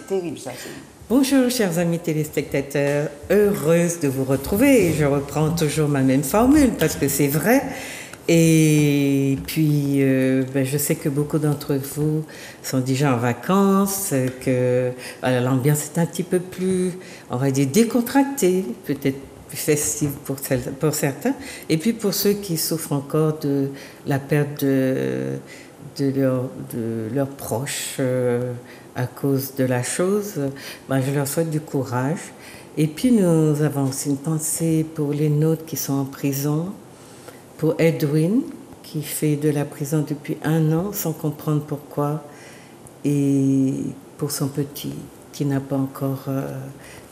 c'est terrible ça. Bonjour chers amis téléspectateurs, heureuse de vous retrouver. Je reprends toujours ma même formule parce que c'est vrai. Et puis, je sais que beaucoup d'entre vous sont déjà en vacances, que voilà, l'ambiance est un petit peu plus, on va dire, décontractée, peut-être plus festive pour certains. Et puis pour ceux qui souffrent encore de la perte de leurs proches à cause de la chose, je leur souhaite du courage. Et puis nous avons aussi une pensée pour les nôtres qui sont en prison, pour Edwin, qui fait de la prison depuis 1 an sans comprendre pourquoi, et pour son petit qui n'a pas encore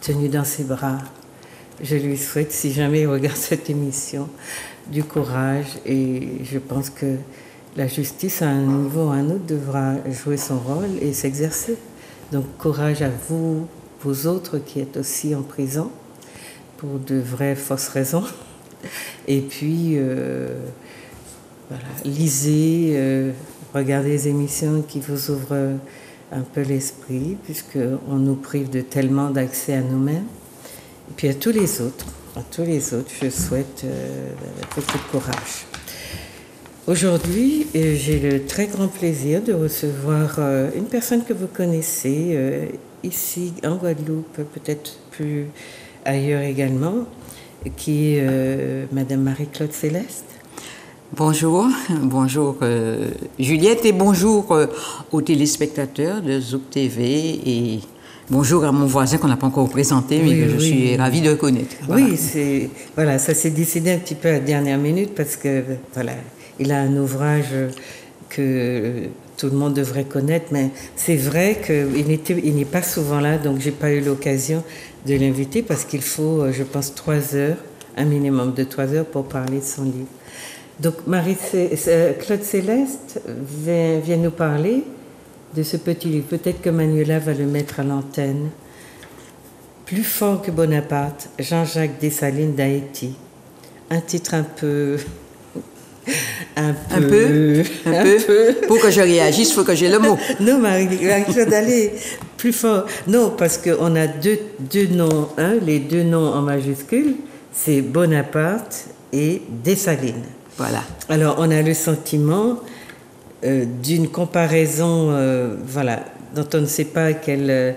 tenu dans ses bras. Je lui souhaite, si jamais il regarde cette émission, du courage, et je pense que la justice à un niveau ou à un autre devra jouer son rôle et s'exercer. Donc courage à vous, vous autres qui êtes aussi en prison pour de vraies fausses raisons. Et puis, voilà, lisez, regardez les émissions qui vous ouvrent un peu l'esprit, puisqu'on nous prive de tellement d'accès à nous-mêmes. Et puis à tous les autres, je souhaite beaucoup de courage. Aujourd'hui, j'ai le très grand plaisir de recevoir une personne que vous connaissez ici en Guadeloupe, peut-être plus ailleurs également, qui est Madame Marie-Claude Céleste. Bonjour Juliette, et bonjour aux téléspectateurs de Zouk TV, et bonjour à mon voisin qu'on n'a pas encore présenté, mais que je suis ravie de connaître. Voilà. Oui, ça s'est décidé un petit peu à la dernière minute parce que voilà, il a un ouvrage que tout le monde devrait connaître, mais c'est vrai qu'il n'est pas souvent là, donc j'ai pas eu l'occasion de l'inviter parce qu'il faut, je pense, 3 heures, un minimum de 3 heures pour parler de son livre. Donc Claude Céleste vient nous parler de ce petit livre. Peut-être que Manuela va le mettre à l'antenne. Plus fort que Bonaparte, Jean-Jacques Dessalines d'Haïti. Un titre un peu. Pour que je réagisse, il faut que j'ai le mot. Non, Marie-Claude, allez, plus fort. Non, parce qu'on a deux noms, les 2 noms en majuscule, c'est Bonaparte et Dessalines. Voilà. Alors, on a le sentiment d'une comparaison, dont on ne sait pas quelle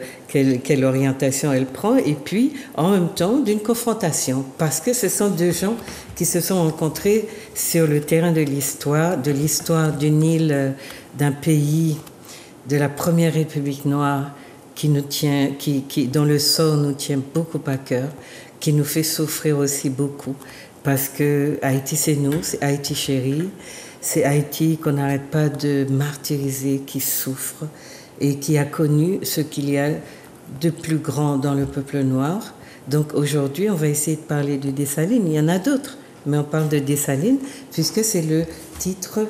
orientation elle prend, et puis en même temps d'une confrontation, parce que ce sont 2 gens qui se sont rencontrés sur le terrain de l'histoire d'une île, d'un pays, de la première République noire qui nous tient, dont le sort nous tient beaucoup à cœur, qui nous fait souffrir aussi beaucoup, parce que Haïti c'est nous, c'est Haïti chérie. C'est Haïti qu'on n'arrête pas de martyriser, qui souffre et qui a connu ce qu'il y a de plus grand dans le peuple noir. Donc aujourd'hui, on va essayer de parler de Dessalines. Il y en a d'autres, mais on parle de Dessalines puisque c'est le titre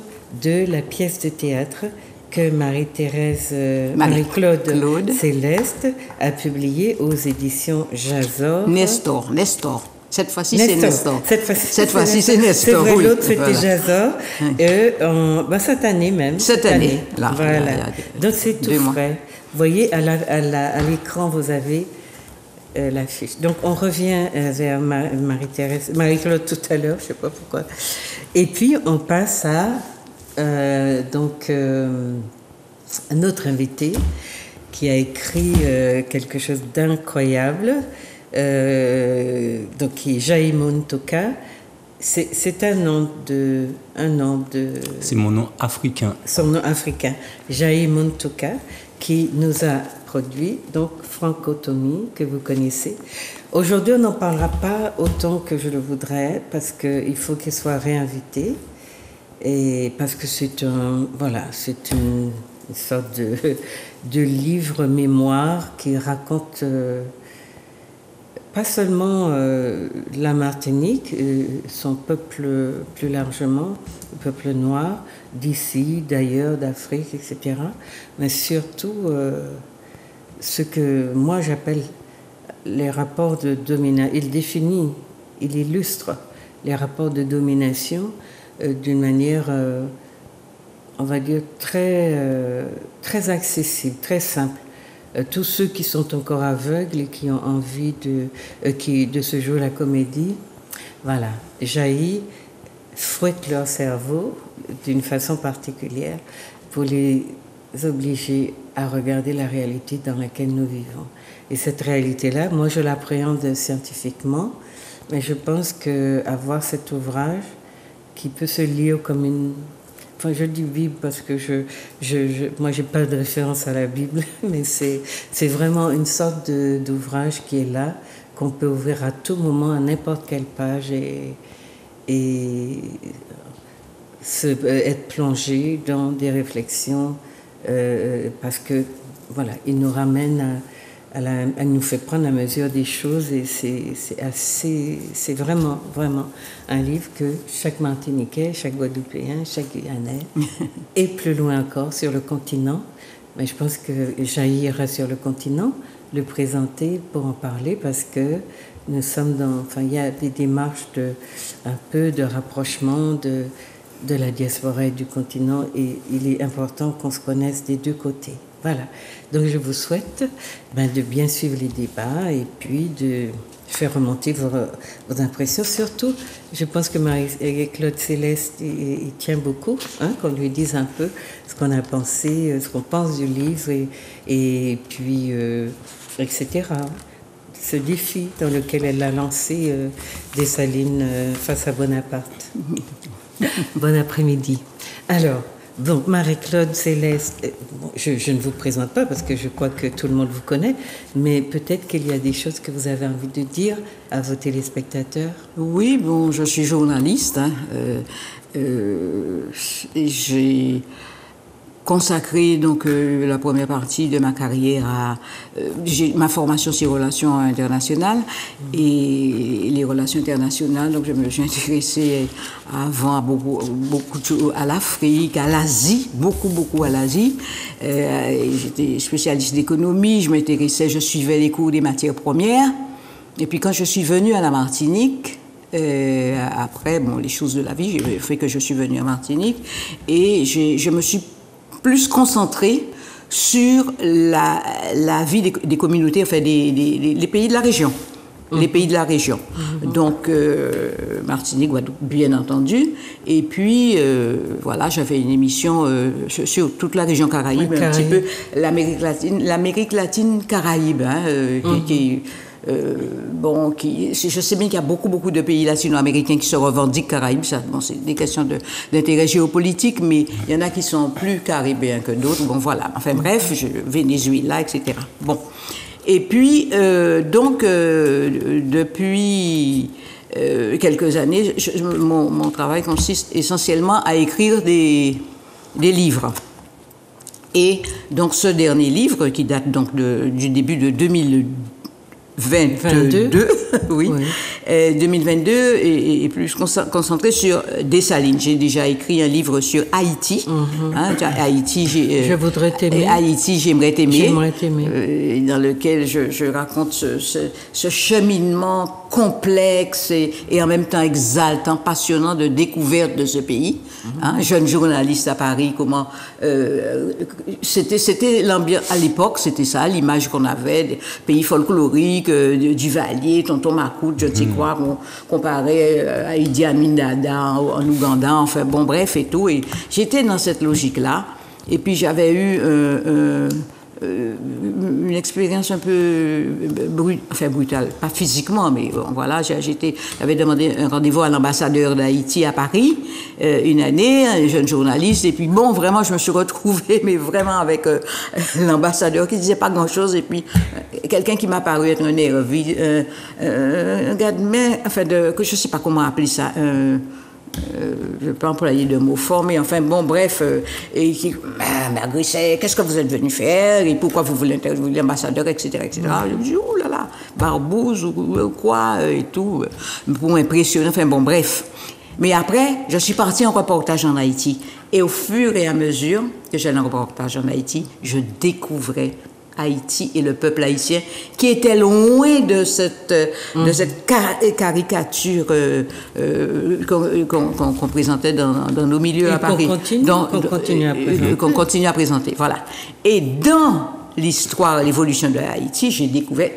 de la pièce de théâtre que Marie-Claude Céleste a publiée aux éditions Jazor. Nestor. Cette fois-ci, c'est Nestor. Cette fois-ci, c'est Nestor. C'est vrai, oui, l'autre, c'était Jazor. Cette année même. Cette année, là. Voilà. Donc, c'est tout frais. Vous voyez, à l'écran, vous avez l'affiche. Donc, on revient vers Marie-Claude tout à l'heure, je ne sais pas pourquoi. Et puis, on passe à notre invité qui a écrit quelque chose d'incroyable. Donc qui est Jaïmoun Toka. C'est un nom de. C'est mon nom africain. Son nom africain, Jaïmoun Toka, qui nous a produit donc Francotomie, que vous connaissez. Aujourd'hui, on n'en parlera pas autant que je le voudrais parce qu'il faut qu'il soit réinvité et parce que c'est une sorte de livre mémoire qui raconte. Pas seulement la Martinique, son peuple plus largement, le peuple noir, d'ici, d'ailleurs, d'Afrique, etc. Mais surtout ce que moi j'appelle les rapports de domination. Il illustre les rapports de domination d'une manière, on va dire, très accessible, très simple. tous ceux qui sont encore aveugles et qui ont envie de se jouer la comédie, voilà, jaillit, fouette leur cerveau d'une façon particulière pour les obliger à regarder la réalité dans laquelle nous vivons. Et cette réalité-là, moi je l'appréhende scientifiquement, mais je pense qu'avoir cet ouvrage qui peut se lire comme une... Enfin, je dis Bible parce que moi, je n'ai pas de référence à la Bible, mais c'est vraiment une sorte d'ouvrage qui est là, qu'on peut ouvrir à tout moment, à n'importe quelle page et être plongé dans des réflexions parce que, voilà, il nous ramène elle nous fait prendre la mesure des choses et c'est vraiment, vraiment un livre que chaque Martiniquais, chaque Guadeloupéen, chaque Guyanais et plus loin encore sur le continent, mais je pense que jaillira sur le continent, le présenter pour en parler parce que nous sommes il y a des démarches un peu de rapprochement de la diaspora et du continent et il est important qu'on se connaisse des deux côtés. Voilà. Donc je vous souhaite de bien suivre les débats et puis de faire remonter vos impressions. Surtout, je pense que Marie-Claude Céleste il tient beaucoup, qu'on lui dise un peu ce qu'on a pensé, ce qu'on pense du livre et puis etc. Ce défi dans lequel elle a lancé Dessalines face à Bonaparte. Bon après-midi. Alors, donc Marie-Claude Céleste, je ne vous présente pas parce que je crois que tout le monde vous connaît, mais peut-être qu'il y a des choses que vous avez envie de dire à vos téléspectateurs. Oui, bon, je suis journaliste. Et j'ai consacré donc la première partie de ma carrière à ma formation sur les relations internationales et les relations internationales. Donc je me suis intéressée avant à beaucoup à l'Afrique, à l'Asie, beaucoup à l'Asie. J'étais spécialiste d'économie, je suivais les cours des matières premières. Et puis quand je suis venue à la Martinique, après les choses de la vie, j'ai fait que je suis venue à Martinique et je me suis plus concentrée sur la vie des communautés, enfin des pays de la région. Les pays de la région. Donc, Martinique, Guadeloupe, bien entendu. Et puis, voilà, j'avais une émission sur toute la région Caraïbe, un petit peu l'Amérique latine Caraïbe, je sais bien qu'il y a beaucoup de pays latino-américains qui se revendiquent Caraïbes. C'est des questions d'intérêt géopolitique, mais il y en a qui sont plus caribéens que d'autres. Bon, voilà. Enfin, bref, Venezuela, etc. Bon. Et puis, depuis quelques années, mon travail consiste essentiellement à écrire des livres. Et donc, ce dernier livre, qui date donc du début de 2022, oui. 2022 est plus concentré sur Dessalines. J'ai déjà écrit un livre sur Haïti. Haïti, je voudrais t'aimer. Haïti, j'aimerais t'aimer. Dans lequel je raconte ce cheminement complexe et en même temps exaltant, passionnant de découverte de ce pays. Jeune journaliste à Paris, comment c'était l'ambiance à l'époque, c'était ça, l'image qu'on avait des pays folkloriques, Duvalier, Tonton Macoute, je ne sais quoi, comparé à Idi Amin Dada en Ouganda, enfin bon, bref et tout. Et j'étais dans cette logique-là. Et puis j'avais eu une expérience un peu brutale, pas physiquement, mais bon, voilà, j'avais demandé un rendez-vous à l'ambassadeur d'Haïti à Paris, une année, un jeune journaliste, et puis bon, vraiment, je me suis retrouvée, mais vraiment avec l'ambassadeur qui disait pas grand-chose, et puis quelqu'un qui m'a paru être un nervi, un gars de main, que je sais pas comment appeler ça, je ne peux pas employer de mots forts, mais enfin, bon, bref, et qui m'agressait, qu'est-ce que vous êtes venu faire, et pourquoi vous voulez interviewer l'ambassadeur, etc., etc. Je me dis, oh là là, barbouze ou quoi, et tout, pour m'impressionner, enfin, bon, bref. Mais après, je suis partie en reportage en Haïti, et au fur et à mesure que j'allais en reportage en Haïti, je découvrais Haïti et le peuple haïtien qui était loin de cette caricature qu'on présentait dans nos milieux à Paris. Qu'on continue à présenter. Qu'on continue à présenter, voilà. Et dans l'histoire, l'évolution de Haïti, j'ai découvert.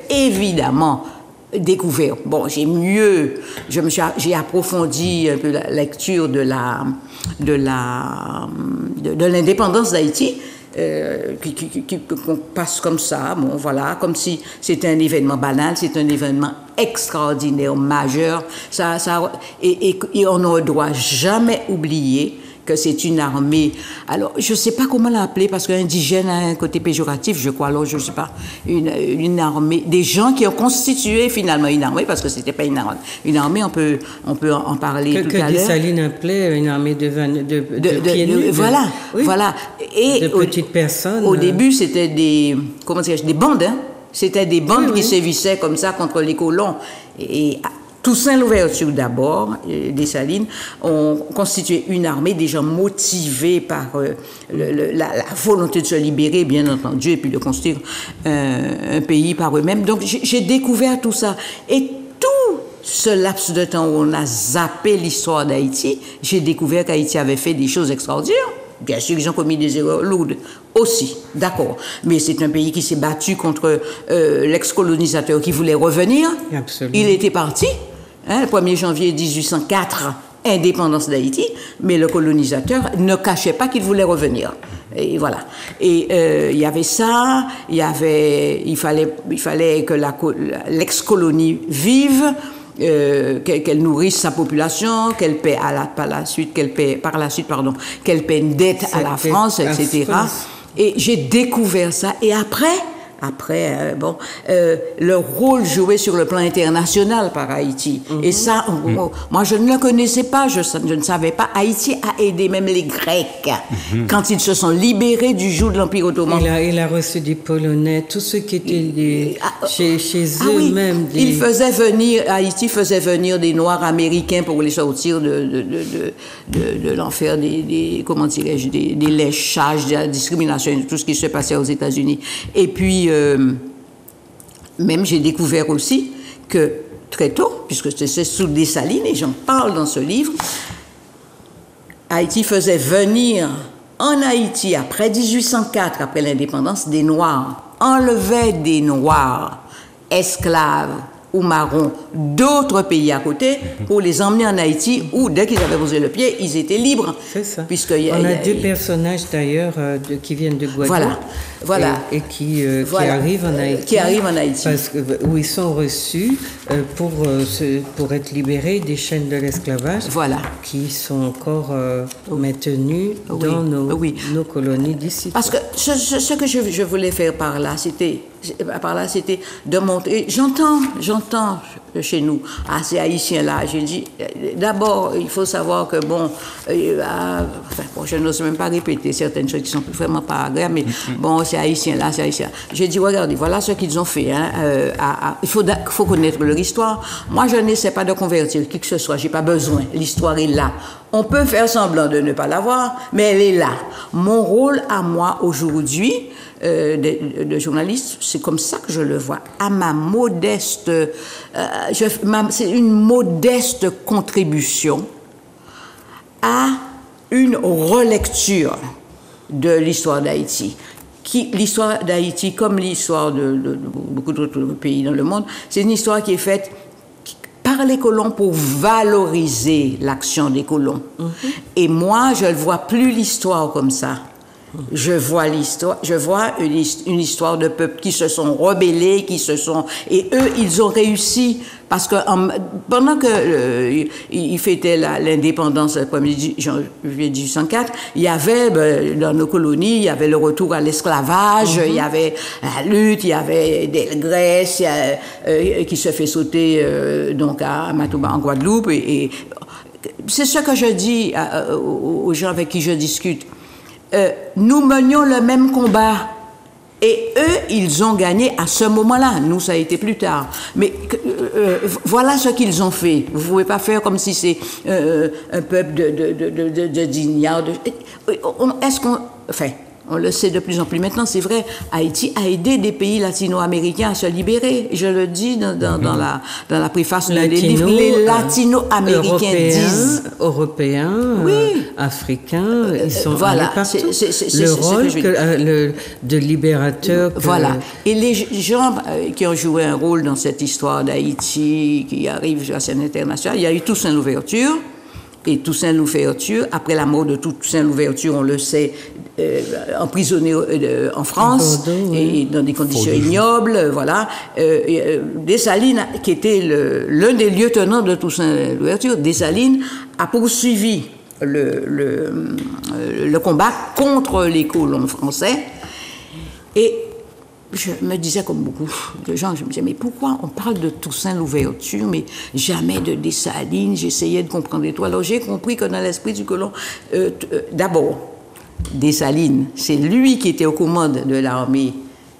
Bon, j'ai approfondi un peu la lecture de l'indépendance d'Haïti, qu'on passe comme ça, bon, voilà, comme si c'était un événement banal, c'est un événement extraordinaire, majeur, et on ne doit jamais oublier que c'est une armée. Alors, je ne sais pas comment l'appeler, parce qu'indigène a un côté péjoratif, je crois. Alors, je ne sais pas, une armée, des gens qui ont constitué finalement une armée, parce que ce n'était pas une armée. Une armée, on peut en parler tout à l'heure. Que Dessalines appelait une armée de pieds nus. Voilà, oui, voilà. Et de petites personnes. Au début, c'était des bandes, hein. C'était des bandes qui sévissaient comme ça contre les colons. Et Toussaint Louverture d'abord, Dessalines, ont constitué une armée, des gens motivés par la volonté de se libérer, bien entendu, et puis de construire un pays par eux-mêmes. Donc j'ai découvert tout ça. Et tout ce laps de temps où on a zappé l'histoire d'Haïti, j'ai découvert qu'Haïti avait fait des choses extraordinaires. Bien sûr, ils ont commis des erreurs lourdes aussi, d'accord. Mais c'est un pays qui s'est battu contre l'ex-colonisateur qui voulait revenir. Absolument. Il était parti. Le 1er janvier 1804, indépendance d'Haïti, mais le colonisateur ne cachait pas qu'il voulait revenir. Et voilà. Et il y avait ça, il fallait que l'ex-colonie vive, qu'elle nourrisse sa population, qu'elle paie par la suite une dette à la France, etc. Et j'ai découvert ça. Et après, le rôle joué sur le plan international par Haïti. Et ça, moi, je ne le connaissais pas, je ne savais pas. Haïti a aidé même les Grecs quand ils se sont libérés du joug de l'Empire ottoman. Il a reçu des Polonais, tous ceux qui étaient chez eux-mêmes. Haïti faisait venir des Noirs américains pour les sortir de l'enfer comment dirais-je, des léchages, de la discrimination, de tout ce qui se passait aux États-Unis. Et puis, même j'ai découvert aussi que très tôt, puisque c'est sous Dessalines, et j'en parle dans ce livre, Haïti faisait venir en Haïti, après 1804, après l'indépendance, des Noirs, enlevait des Noirs, esclaves ou marrons d'autres pays à côté pour les emmener en Haïti où, dès qu'ils avaient posé le pied, ils étaient libres. C'est ça. On a deux personnages d'ailleurs qui viennent de Guadeloupe. Voilà. Et qui arrivent en Haïti. Qui arrivent en Haïti. Parce que, où ils sont reçus pour être libérés des chaînes de l'esclavage. Voilà. Qui sont encore maintenues dans nos colonies d'ici. Parce que ce que je voulais faire par là, c'était de montrer. J'entends chez nous, ces Haïtiens-là, j'ai dit, d'abord, il faut savoir que, je n'ose même pas répéter certaines choses qui sont vraiment pas agréables, mais ces Haïtiens-là, ces Haïtiens. J'ai dit, regardez, voilà ce qu'ils ont fait. Il faut connaître leur histoire. Moi, je n'essaie pas de convertir qui que ce soit, j'ai pas besoin. L'histoire est là. On peut faire semblant de ne pas la voir, mais elle est là. Mon rôle à moi aujourd'hui, de journaliste, c'est comme ça que je le vois. À ma modeste, c'est une modeste contribution à une relecture de l'histoire d'Haïti. L'histoire d'Haïti, comme l'histoire de beaucoup d'autres pays dans le monde, c'est une histoire qui est faite par les colons pour valoriser l'action des colons. Et moi, je ne vois plus l'histoire comme ça. Je vois une histoire de peuples qui se sont rebellés, et eux, ils ont réussi, parce que pendant que ils fêtaient l'indépendance le 1er janvier 1804, il y avait, dans nos colonies, il y avait le retour à l'esclavage, il y avait la lutte, il y avait Delgrès, qui se fait sauter, donc à Matouba en Guadeloupe, et c'est ce que je dis aux gens avec qui je discute. Nous menions le même combat et eux, ils ont gagné à ce moment-là. Nous, ça a été plus tard. Mais voilà ce qu'ils ont fait. Vous ne pouvez pas faire comme si c'est un peuple de dignaires. On le sait de plus en plus maintenant, c'est vrai. Haïti a aidé des pays latino-américains à se libérer. Je le dis dans la préface des livres. Les latino-américains disent. Européens, oui. Africains, ils sont voilà. partout. Le rôle de libérateur. Voilà. Et les gens qui ont joué un rôle dans cette histoire d'Haïti, qui arrive sur la scène internationale, il y a eu Toussaint Louverture. Et Toussaint Louverture, après la mort de Toussaint Louverture, on le sait, emprisonné en France, Bordeaux, et dans des conditions ignobles, voilà. Dessalines, qui était l'un des lieutenants de Toussaint Louverture, Dessalines a poursuivi le combat contre les colons français. Et je me disais, comme beaucoup de gens, je me disais, mais pourquoi on parle de Toussaint Louverture, mais jamais de Dessalines? J'essayais de comprendre et tout. Alors j'ai compris que dans l'esprit du colon, d'abord, Dessalines, c'est lui qui était aux commandes de l'armée.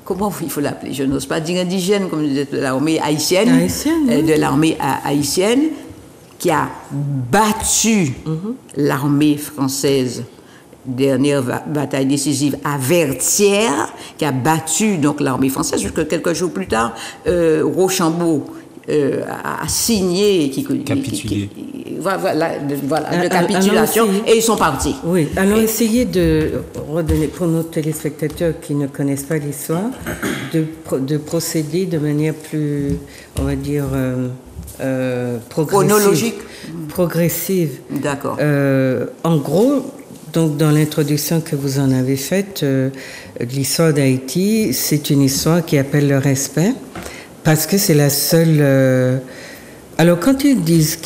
Comment il faut l'appeler? Je n'ose pas dire indigène, comme je disais, de l'armée haïtienne, de l'armée haïtienne, qui a battu l'armée française. Dernière bataille décisive à Vertières, qui a battu donc l'armée française, jusqu'à quelques jours plus tard, Rochambeau a signé, capitulé. Voilà, de capitulation, et ils sont partis. Oui, allons essayer de redonner, pour nos téléspectateurs qui ne connaissent pas l'histoire, de procéder de manière plus, on va dire, progressive. D'accord. En gros, donc, dans l'introduction que vous en avez faite, l'histoire d'Haïti, c'est une histoire qui appelle le respect, parce que c'est la seule... Alors, quand ils disent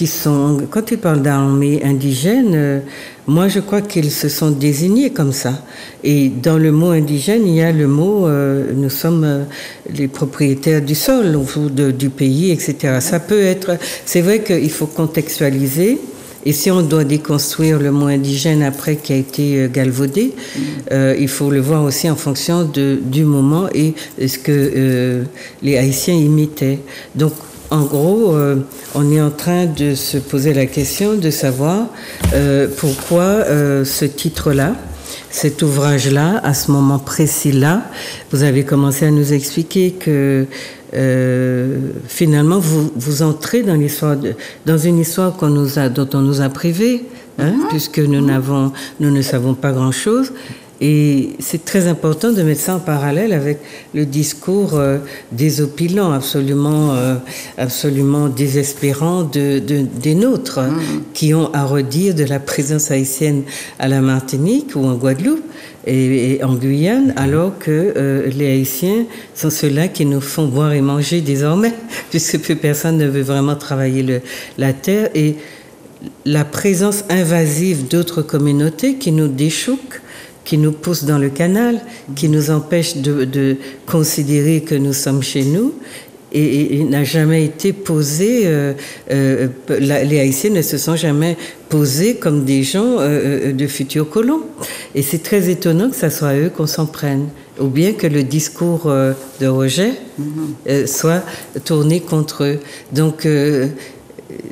quand ils parlent d'armée indigène, moi, je crois qu'ils se sont désignés comme ça. Et dans le mot indigène, il y a le mot nous sommes les propriétaires du sol, du pays, etc. Ça peut être... C'est vrai qu'il faut contextualiser. Et si on doit déconstruire le mot indigène après qui a été galvaudé, il faut le voir aussi en fonction du moment et ce que les Haïtiens imitaient. Donc, en gros, on est en train de se poser la question de savoir pourquoi ce titre-là, cet ouvrage-là, à ce moment précis-là, vous avez commencé à nous expliquer que finalement, vous entrez dans dans une histoire dont on nous a privés, puisque nous ne savons pas grand-chose. Et c'est très important de mettre ça en parallèle avec le discours désopilant, absolument désespérant des nôtres, qui ont à redire de la présence haïtienne à la Martinique ou en Guadeloupe et en Guyane, alors que les Haïtiens sont ceux-là qui nous font boire et manger désormais, puisque plus personne ne veut vraiment travailler la terre. Et la présence invasive d'autres communautés qui nous déchouquent, qui nous pousse dans le canal, qui nous empêche de considérer que nous sommes chez nous, et n'a jamais été posé. Les Haïtiens ne se sont jamais posés comme des gens de futurs colons. Et c'est très étonnant que ça soit à eux qu'on s'en prenne, ou bien que le discours de rejet soit tourné contre eux. Donc,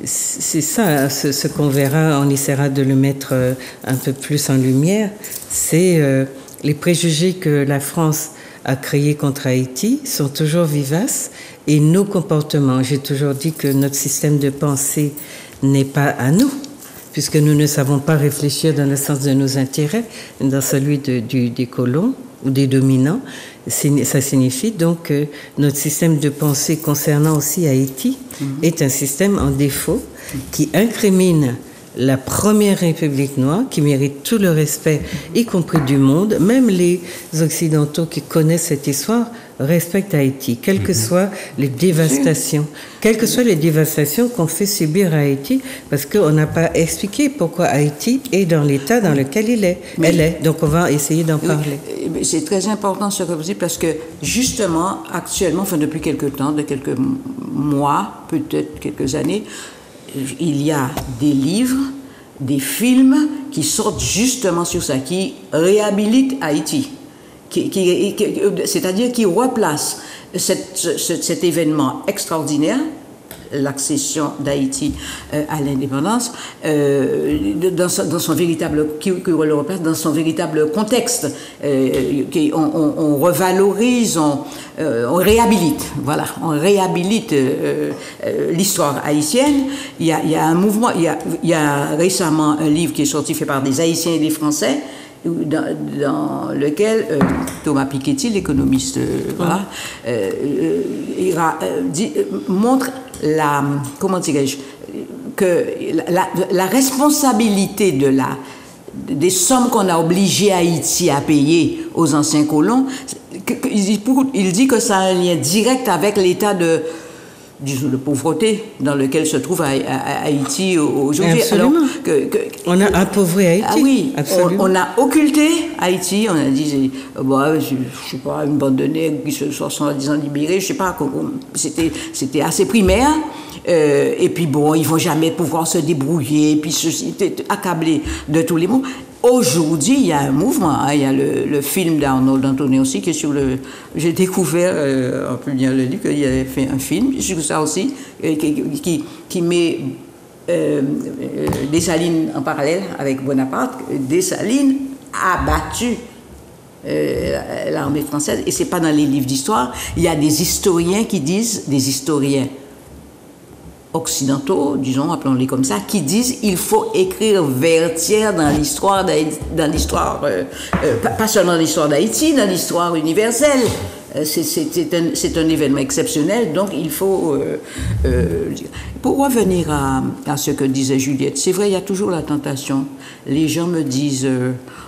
c'est ça, ce qu'on verra, on essaiera de le mettre un peu plus en lumière, c'est les préjugés que la France a créés contre Haïti sont toujours vivaces, et nos comportements, j'ai toujours dit que notre système de pensée n'est pas à nous, puisque nous ne savons pas réfléchir dans le sens de nos intérêts, dans celui des colons ou des dominants. Ça signifie donc que notre système de pensée concernant aussi Haïti est un système en défaut qui incrimine la première République noire, qui mérite tout le respect, y compris du monde. Même les Occidentaux qui connaissent cette histoire respectent Haïti, quelles que soient les dévastations. Quelles que soient les dévastations qu'on fait subir à Haïti, parce qu'on n'a pas expliqué pourquoi Haïti est dans l'état dans lequel elle est. Donc on va essayer d'en parler. C'est très important ce que vous dites, parce que justement, actuellement, enfin depuis quelques temps, de quelques mois, peut-être quelques années, il y a des livres, des films qui sortent justement sur ça, qui réhabilitent Haïti, c'est-à-dire qui replacent cet événement extraordinaire l'accession d'Haïti à l'indépendance, dans son véritable, qui le replace dans son véritable contexte. On revalorise, on réhabilite, voilà, on réhabilite l'histoire haïtienne. Il y a un mouvement, il y a récemment un livre qui est sorti fait par des Haïtiens et des Français, dans lequel Thomas Piketty, l'économiste, voilà, montre comment dirais-je, que la responsabilité des sommes qu'on a obligé Haïti à payer aux anciens colons, il dit que ça a un lien direct avec l'état de pauvreté dans lequel se trouve Haïti aujourd'hui. Absolument. On a appauvri Haïti. Ah oui, absolument. On a occulté Haïti, on a dit, je sais pas, une bande de nègres qui se sont soi-disant libérés, je sais pas, c'était assez primaire. Et puis bon, ils vont jamais pouvoir se débrouiller, puis étaient accablés de tous les mots. Aujourd'hui, il y a un mouvement, hein, il y a le film d'Arnold Anthony aussi qui est sur le... J'ai découvert, en publiant le livre, qu'il avait fait un film sur ça aussi, qui met Dessalines en parallèle avec Bonaparte. Dessalines a battu l'armée française, et c'est pas dans les livres d'histoire. Il y a des historiens qui disent, des historiens occidentaux, disons, appelons-les comme ça, qui disent il faut écrire Vertières dans l'histoire, pas seulement dans l'histoire d'Haïti, dans l'histoire universelle. C'est un événement exceptionnel, donc il faut... pour revenir à ce que disait Juliette, c'est vrai, il y a toujours la tentation. Les gens me disent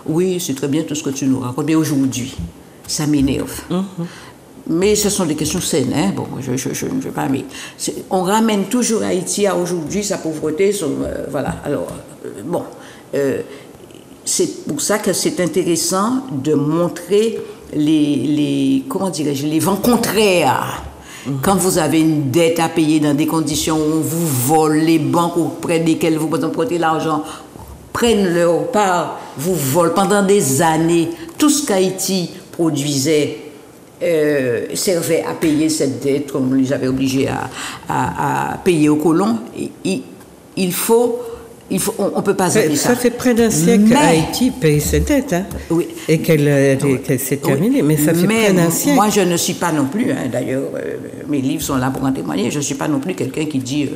oui, c'est très bien tout ce que tu nous racontes, mais aujourd'hui, ça m'énerve. Mais ce sont des questions saines, hein? Bon, je ne veux pas, mais on ramène toujours Haïti à aujourd'hui, sa pauvreté, voilà. Alors, bon, c'est pour ça que c'est intéressant de montrer comment dirais-je, les vents contraires. Quand vous avez une dette à payer dans des conditions où on vous vole, les banques auprès desquelles vous empruntez l'argent prennent leur part, vous volent pendant des années, tout ce qu'Haïti produisait servait à payer cette dette, comme on les avait obligés à payer aux colons. On ne peut pas appeler ça. Ça fait près d'un siècle qu'Haïti paye cette dette, hein, oui. Et qu'elle s'est terminée, mais ça fait près d'un siècle. Moi, je ne suis pas non plus, hein, d'ailleurs, mes livres sont là pour en témoigner, je ne suis pas non plus quelqu'un qui dit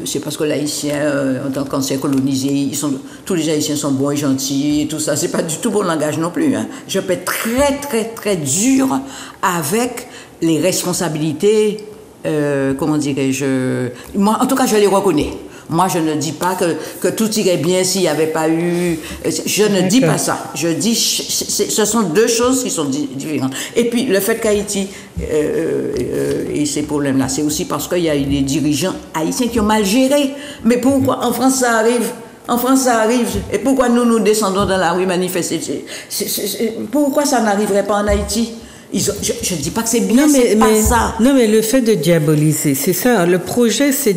c'est parce que l'Haïtien, en tant qu'ancien colonisé, tous les Haïtiens sont bons et gentils et tout ça. Ce n'est pas du tout bon langage non plus. Hein. Je peux être très, très, très dur avec les responsabilités, comment dirais-je, moi, en tout cas, je les reconnais. Moi, je ne dis pas que tout irait bien s'il n'y avait pas eu... Je ne dis pas ça. Je dis... Ce sont deux choses qui sont différentes. Et puis, le fait qu'Haïti ait ces problèmes-là, c'est aussi parce qu'il y a eu des dirigeants haïtiens qui ont mal géré. Mais pourquoi en France, ça arrive? En France, ça arrive. Et pourquoi nous descendons dans la rue manifester? Pourquoi ça n'arriverait pas en Haïti? Je ne dis pas que c'est bien, c'est pas ça. Non, mais le fait de diaboliser, c'est ça. Le projet, c'est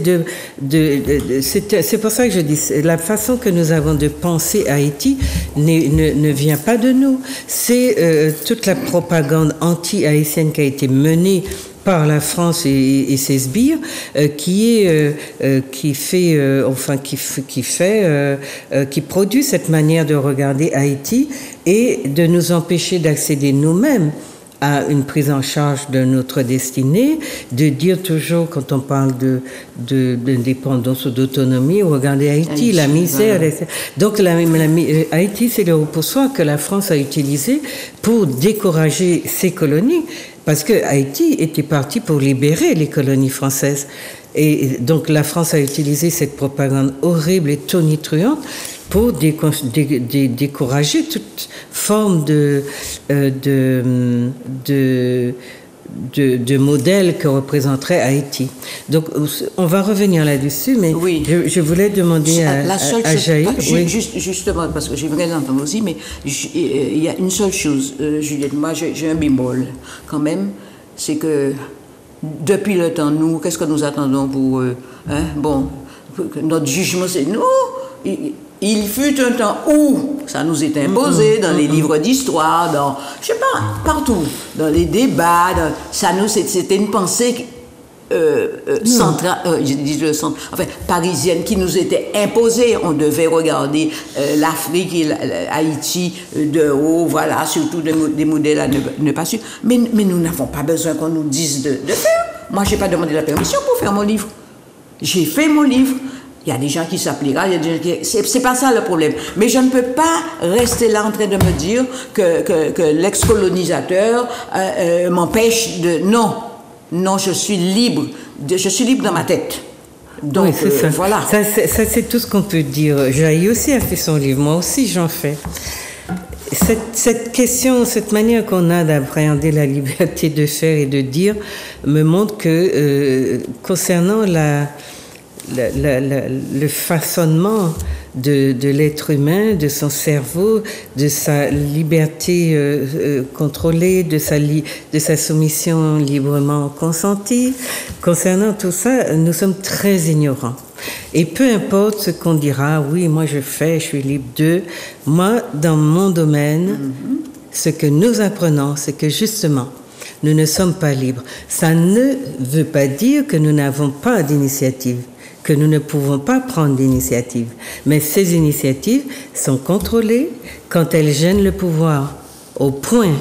c'est pour ça que je dis, la façon que nous avons de penser Haïti ne vient pas de nous. C'est toute la propagande anti-haïtienne qui a été menée par la France et ses sbires, qui produit cette manière de regarder Haïti et de nous empêcher d'accéder nous-mêmes à une prise en charge de notre destinée, de dire toujours, quand on parle d'indépendance ou d'autonomie, regardez Haïti, la misère. Voilà. Donc Haïti, c'est le repoussoir que la France a utilisé pour décourager ses colonies, parce que Haïti était parti pour libérer les colonies françaises. Et donc la France a utilisé cette propagande horrible et tonitruante pour décourager toute forme de modèle que représenterait Haïti. Donc, on va revenir là-dessus, mais oui. je voulais demander à Jaïr... Oui. Justement, parce que j'aimerais l'entendre aussi, mais il y a une seule chose, Juliette, moi j'ai un bémol quand même, c'est que depuis le temps, nous, qu'est-ce que nous attendons pour... notre jugement, c'est nous... Il fut un temps où ça nous est imposé dans les livres d'histoire, dans, je sais pas, partout, dans les débats, c'était une pensée parisienne qui nous était imposée. On devait regarder l'Afrique et Haïti de haut, voilà, surtout des modèles à ne pas suivre. Mais nous n'avons pas besoin qu'on nous dise de faire. Moi, je n'ai pas demandé la permission pour faire mon livre. J'ai fait mon livre. Il y a des gens qui s'appliqueront, il y a des gens qui... C'est pas ça le problème. Mais je ne peux pas rester là en train de me dire que l'ex-colonisateur m'empêche de... Non, je suis libre. Je suis libre dans ma tête. Donc, oui, c'est ça. Voilà. Ça, c'est tout ce qu'on peut dire. Jaï aussi a fait son livre. Moi aussi, j'en fais. Cette question, cette manière qu'on a d'appréhender la liberté de faire et de dire me montre que concernant le façonnement de l'être humain, de son cerveau, de sa liberté contrôlée, de sa soumission librement consentie. Concernant tout ça, nous sommes très ignorants. Et peu importe ce qu'on dira, oui, moi je suis libre de... Moi, dans mon domaine, ce que nous apprenons, c'est que justement, nous ne sommes pas libres. Ça ne veut pas dire que nous n'avons pas d'initiative, que nous ne pouvons pas prendre d'initiative. Mais ces initiatives sont contrôlées quand elles gênent le pouvoir, au point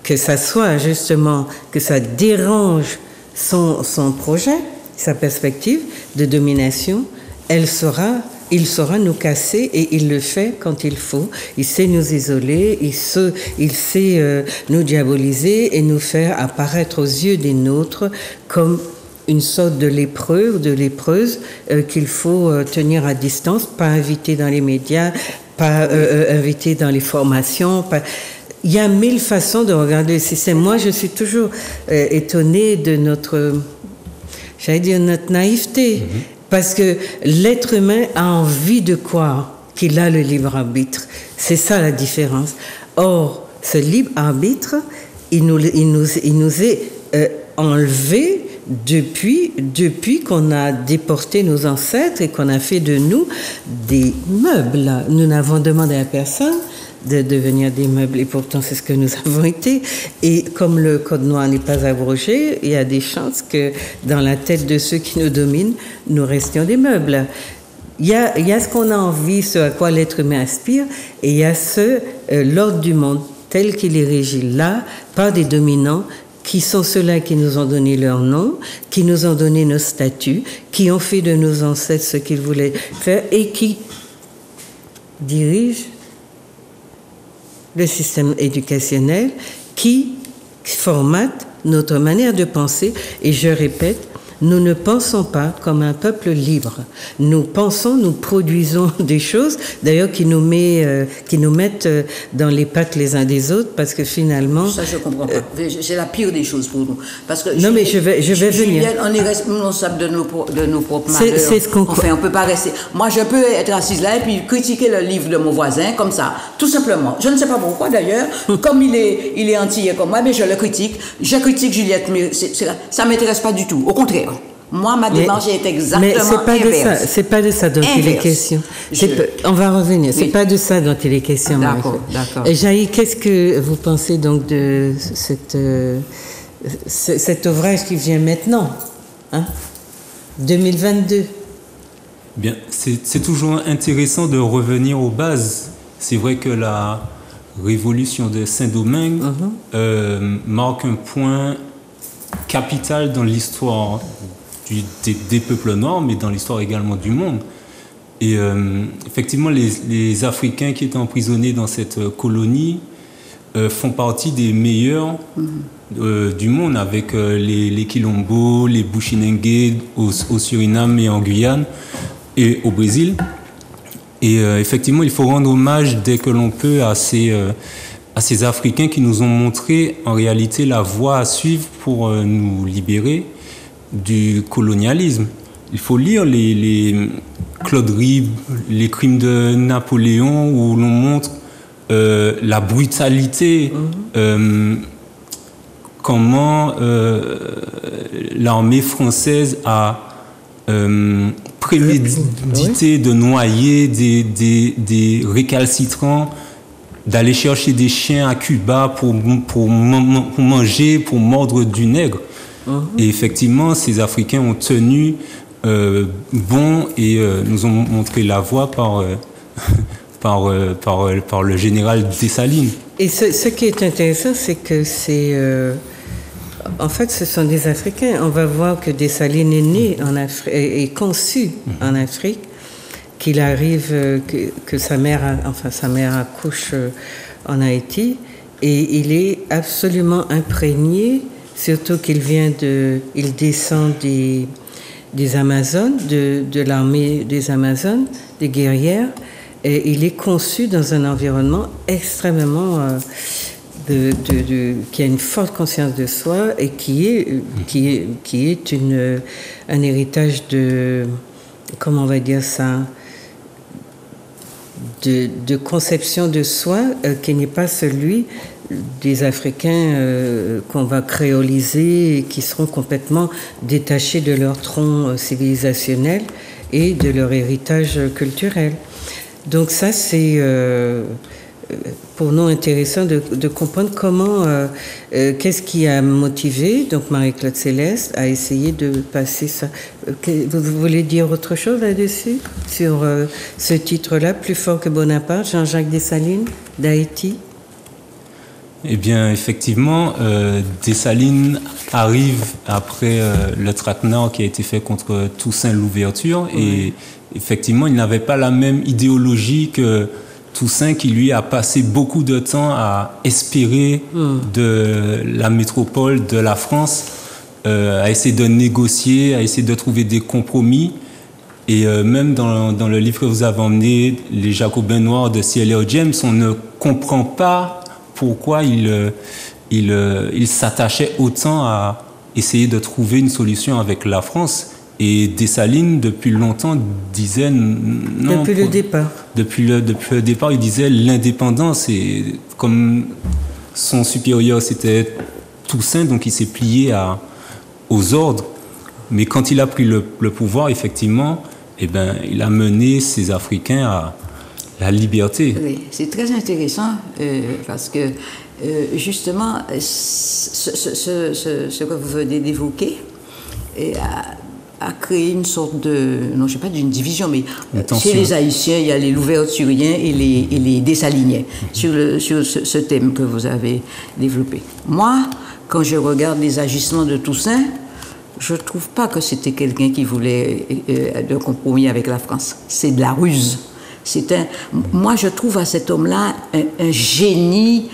que ça soit justement, que ça dérange son projet, sa perspective de domination. Il saura nous casser et il le fait quand il faut. Il sait nous isoler, il sait nous diaboliser et nous faire apparaître aux yeux des nôtres comme une sorte de lépreux ou de lépreuse qu'il faut tenir à distance, pas inviter dans les médias, pas inviter dans les formations. Il y a 1000 façons de regarder le système. Moi, je suis toujours étonnée de notre naïveté, parce que l'être humain a envie de croire qu'il a le libre arbitre. C'est ça la différence. Or, ce libre arbitre, il nous est enlevé depuis qu'on a déporté nos ancêtres et qu'on a fait de nous des meubles. Nous n'avons demandé à personne de devenir des meubles, et pourtant c'est ce que nous avons été. Et comme le code noir n'est pas abrogé, il y a des chances que dans la tête de ceux qui nous dominent, nous restions des meubles. Il y a ce qu'on a envie, ce à quoi l'être humain aspire, et il y a l'ordre du monde tel qu'il est régi là par des dominants qui sont ceux-là qui nous ont donné leur nom, qui nous ont donné nos statuts, qui ont fait de nos ancêtres ce qu'ils voulaient faire et qui dirigent le système éducationnel, qui formate notre manière de penser. Et je répète, nous ne pensons pas comme un peuple libre. Nous produisons des choses, d'ailleurs, qui nous mettent dans les pattes les uns des autres, parce que finalement... Ça, je ne comprends pas. C'est la pire des choses pour nous. Parce que non, mais je vais venir. On est responsable de nos propres malheurs. C'est ce qu'on... Enfin, on ne peut pas rester... Moi, je peux être assise là et puis critiquer le livre de mon voisin, comme ça, tout simplement. Je ne sais pas pourquoi, d'ailleurs. Comme il est antillais comme moi, mais je le critique. Je critique Juliette, mais ça ne m'intéresse pas du tout. Au contraire. Moi, ma démarche est exactement inverse. C'est pas de ça dont il est question. On va revenir. Oui. C'est pas de ça dont il est question. D'accord. Et Jaï, qu'est-ce que vous pensez donc de cet ouvrage qui vient maintenant, 2022? Bien, c'est toujours intéressant de revenir aux bases. C'est vrai que la révolution de Saint-Domingue marque un point capital dans l'histoire des peuples noirs, mais dans l'histoire également du monde. Et effectivement, les Africains qui étaient emprisonnés dans cette colonie font partie des meilleurs du monde, avec les Quilombos, les Bushinengue au Suriname et en Guyane et au Brésil. Et effectivement, il faut rendre hommage dès que l'on peut à ces Africains qui nous ont montré en réalité la voie à suivre pour nous libérer du colonialisme. Il faut lire les Claude Ribes, les crimes de Napoléon, où l'on montre la brutalité, comment l'armée française a prémédité de noyer des récalcitrants, d'aller chercher des chiens à Cuba pour manger, pour mordre du nègre. Et effectivement, ces Africains ont tenu bon et nous ont montré la voie par le général Dessalines. Et ce qui est intéressant, c'est que en fait, ce sont des Africains. On va voir que Dessalines est né en Afrique, est conçu en Afrique, qu'il arrive, que sa mère accouche en Haïti, et il est absolument imprégné, surtout qu'il descend des Amazones, de l'armée des Amazones, des guerrières, et il est conçu dans un environnement extrêmement qui a une forte conscience de soi et qui est un héritage de, comment on va dire ça, de conception de soi qui n'est pas celui des Africains qu'on va créoliser et qui seront complètement détachés de leur tronc civilisationnel et de leur héritage culturel. Donc ça, c'est pour nous intéressant de comprendre comment, qu'est-ce qui a motivé donc Marie-Claude Céleste à essayer de passer ça. Vous voulez dire autre chose là-dessus sur ce titre-là, Plus fort que Bonaparte, Jean-Jacques Dessalines d'Haïti? Eh bien, effectivement, Dessalines arrive après le traquenard qui a été fait contre Toussaint Louverture, et effectivement, il n'avait pas la même idéologie que Toussaint, qui lui a passé beaucoup de temps à espérer de la métropole, de la France, à essayer de négocier, à essayer de trouver des compromis. Et même dans le livre que vous avez emmené, Les Jacobins noirs de C.L.R. James, on ne comprend pas pourquoi il s'attachait autant à essayer de trouver une solution avec la France. Et Dessalines, depuis longtemps, disait non. Depuis le départ. Depuis le départ, il disait l'indépendance. Et comme son supérieur, c'était Toussaint, donc il s'est plié aux ordres. Mais quand il a pris le pouvoir, effectivement, eh ben, il a mené ces Africains à la liberté. Oui, c'est très intéressant parce que justement, ce que vous venez d'évoquer a créé une sorte de, non, je ne sais pas d'une division, mais chez les Haïtiens, il y a les Louverturiens et les Dessaliniens sur ce thème que vous avez développé. Moi, quand je regarde les agissements de Toussaint, je ne trouve pas que c'était quelqu'un qui voulait de compromis avec la France. C'est de la ruse. Moi, je trouve à cet homme-là un génie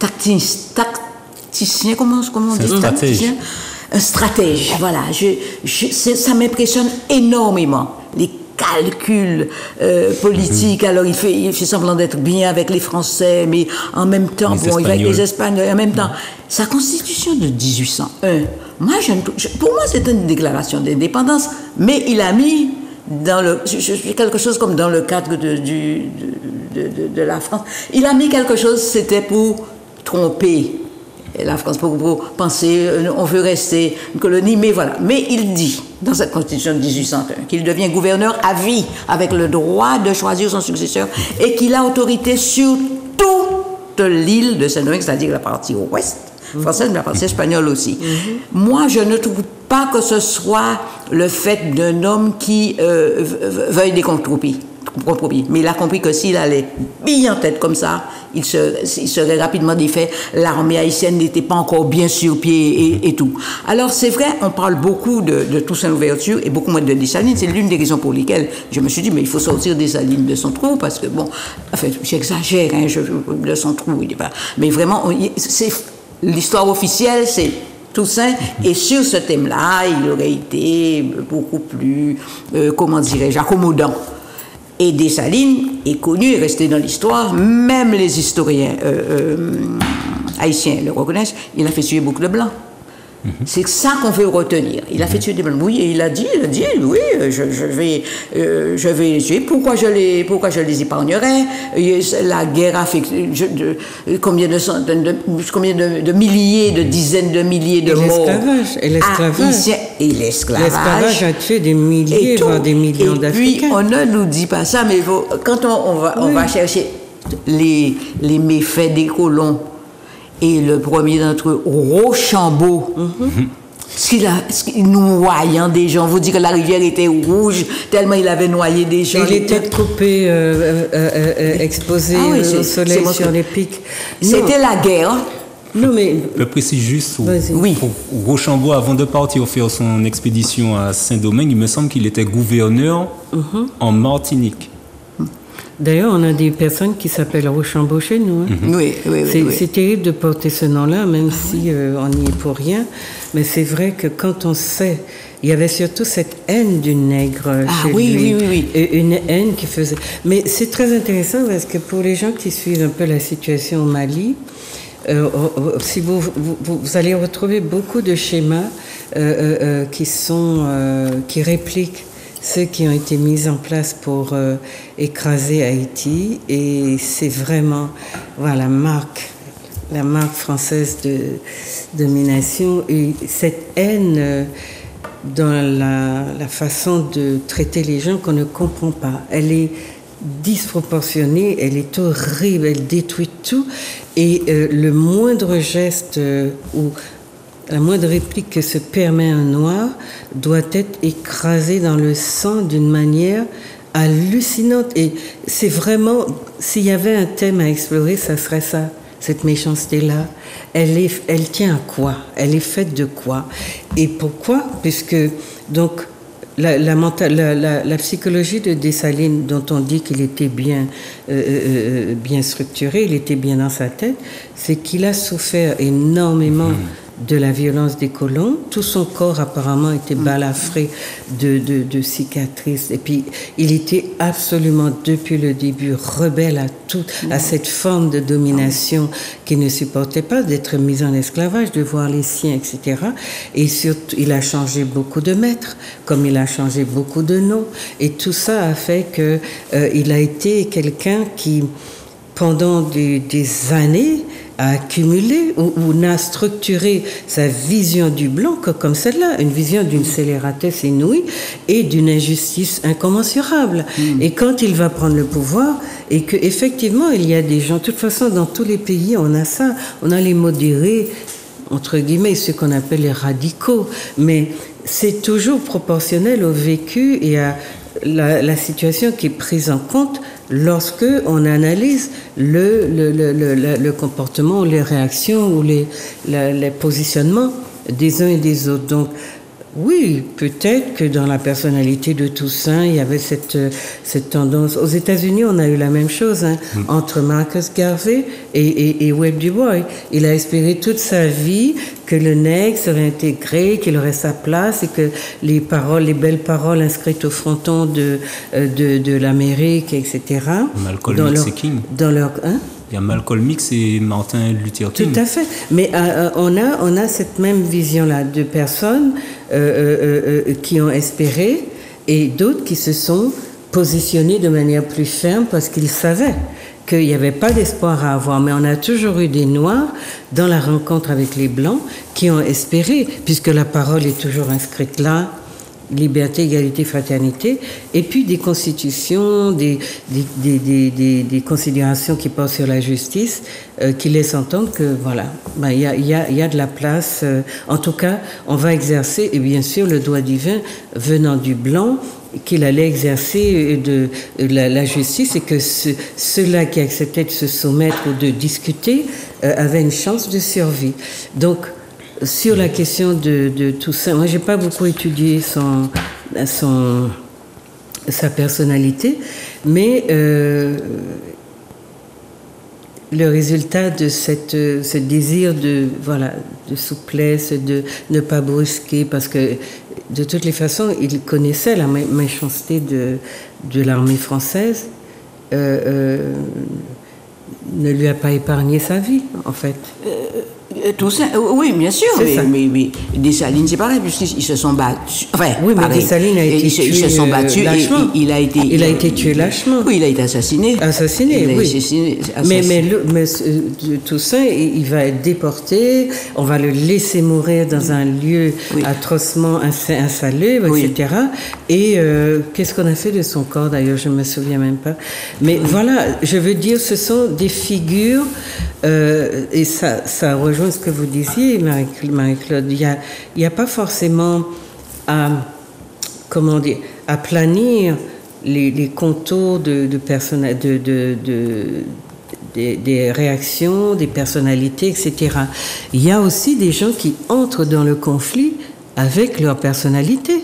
tacticien, comment on dit, tacticien, un stratège. Voilà, ça m'impressionne énormément. Les calculs politiques. Alors, il fait semblant d'être bien avec les Français, mais en même temps, il va avec les Espagnols. En même temps, sa constitution de 1801. Pour moi, c'est une déclaration d'indépendance, mais il a mis quelque chose comme dans le cadre de la France. Il a mis quelque chose, c'était pour tromper la France, pour penser, on veut rester une colonie, mais voilà. Mais il dit, dans cette constitution de 1801, qu'il devient gouverneur à vie, avec le droit de choisir son successeur, et qu'il a autorité sur toute l'île de Saint-Domingue, c'est-à-dire la partie ouest française, mais la partie espagnole aussi. Moi, je ne trouve pas que ce soit le fait d'un homme qui veuille des compromis. Mais il a compris que s'il allait bien en tête comme ça, il serait rapidement défait. L'armée haïtienne n'était pas encore bien sur pied et tout. Alors c'est vrai, on parle beaucoup de Toussaint Louverture et beaucoup moins de Dessalines. C'est l'une des raisons pour lesquelles je me suis dit, mais il faut sortir Dessalines de son trou, parce que bon, enfin, j'exagère, hein, de son trou, il est pas. Mais vraiment, l'histoire officielle, c'est Toussaint, et sur ce thème-là, il aurait été beaucoup plus, comment dirais-je, accommodant. Et Dessalines est connu, est resté dans l'histoire, même les historiens haïtiens le reconnaissent, il a fait tuer beaucoup de Blancs. C'est ça qu'on veut retenir. Il a fait tuer des Blancs. Oui, et il a dit, oui, je vais les tuer. Pourquoi je les épargnerais? La guerre a fait combien de milliers, de dizaines de milliers de morts. Et l'esclavage. L'esclavage a tué des milliers, voire des millions d'Africains. Et puis, on ne nous dit pas ça, mais quand on va chercher les méfaits des colons, et le premier d'entre eux, Rochambeau, noyant des gens. Vous dites que la rivière était rouge, tellement il avait noyé des gens. Il était trop exposé au soleil sur les pics. C'était la guerre. Non, mais... Je précise juste, oui. Pour Rochambeau, avant de partir faire son expédition à Saint-Domingue, il me semble qu'il était gouverneur en Martinique. D'ailleurs, on a des personnes qui s'appellent Rochambeau chez nous. Hein. Oui. C'est terrible de porter ce nom-là, même si on n'y est pour rien. Mais c'est vrai que quand on sait, il y avait surtout cette haine du nègre chez lui. Oui. Et une haine qui faisait... Mais c'est très intéressant parce que pour les gens qui suivent un peu la situation au Mali, si vous allez retrouver beaucoup de schémas qui répliquent ceux qui ont été mis en place pour écraser Haïti, et c'est vraiment la marque française de domination, et cette haine dans la façon de traiter les gens qu'on ne comprend pas. Elle est disproportionnée, elle est horrible, elle détruit tout, et le moindre geste ou la moindre réplique que se permet un noir doit être écrasée dans le sang d'une manière hallucinante. Et c'est vraiment, s'il y avait un thème à explorer, ça serait ça, cette méchanceté-là. Elle tient à quoi? Elle est faite de quoi? Et pourquoi? Puisque, donc, la psychologie de Dessalines, dont on dit qu'il était bien structuré, il était bien dans sa tête, c'est qu'il a souffert énormément de la violence des colons. Tout son corps apparemment était balafré de cicatrices. Et puis il était absolument depuis le début rebelle à cette forme de domination qui ne supportait pas d'être mis en esclavage, de voir les siens, etc. Et surtout, il a changé beaucoup de maîtres, comme il a changé beaucoup de noms. Et tout ça a fait que il a été quelqu'un qui, pendant des années, a accumulé ou n'a structuré sa vision du blanc comme celle-là, une vision d'une scélératesse inouïe et d'une injustice incommensurable. Et quand il va prendre le pouvoir, et que effectivement il y a des gens, de toute façon dans tous les pays on a ça, on a les modérés, entre guillemets, ceux qu'on appelle les radicaux, mais c'est toujours proportionnel au vécu et à la situation qui est prise en compte lorsque on analyse le comportement, les réactions ou les positionnements des uns et des autres. Donc, oui, peut-être que dans la personnalité de Toussaint, il y avait cette tendance. Aux États-Unis, on a eu la même chose entre Marcus Garvey et Webb Du Bois. Il a espéré toute sa vie que le nègre serait intégré, qu'il aurait sa place et que les belles paroles inscrites au fronton de l'Amérique, etc. Malcolm X et King. Il y a Malcolm X et Martin Luther King. Tout à fait. Mais on a cette même vision-là de personnes qui ont espéré et d'autres qui se sont positionnés de manière plus ferme parce qu'ils savaient qu'il n'y avait pas d'espoir à avoir. Mais on a toujours eu des Noirs dans la rencontre avec les Blancs qui ont espéré, puisque la parole est toujours inscrite là, liberté, égalité, fraternité, et puis des constitutions, des considérations qui portent sur la justice, qui laissent entendre que voilà, il y a de la place. En tout cas, on va exercer, et bien sûr le droit divin venant du blanc, qu'il allait exercer de la justice, et que ceux-là qui acceptaient de se soumettre ou de discuter avaient une chance de survie. Donc, sur la question de Toussaint, moi j'ai pas beaucoup étudié sa personnalité, mais le résultat de ce désir de souplesse, de ne pas brusquer, parce que de toutes les façons il connaissait la méchanceté de l'armée française, ne lui a pas épargné sa vie en fait. Toussaint, oui, bien sûr, mais Dessalines, c'est pareil, puisqu'ils se sont battus. Enfin, oui, mais Dessalines a été tué. Ils se sont battus lâchement. Il a été tué lâchement. Oui, il a été assassiné. Mais Toussaint, il va être déporté, on va le laisser mourir dans un lieu atrocement insalubre, etc. Et qu'est-ce qu'on a fait de son corps, d'ailleurs, je ne me souviens même pas. Mais voilà, je veux dire, ce sont des figures, et ça rejoint rejoins ce que vous disiez, Marie-Claude. Il y a pas forcément à planir les contours des réactions, des personnalités, etc. Il y a aussi des gens qui entrent dans le conflit avec leur personnalité.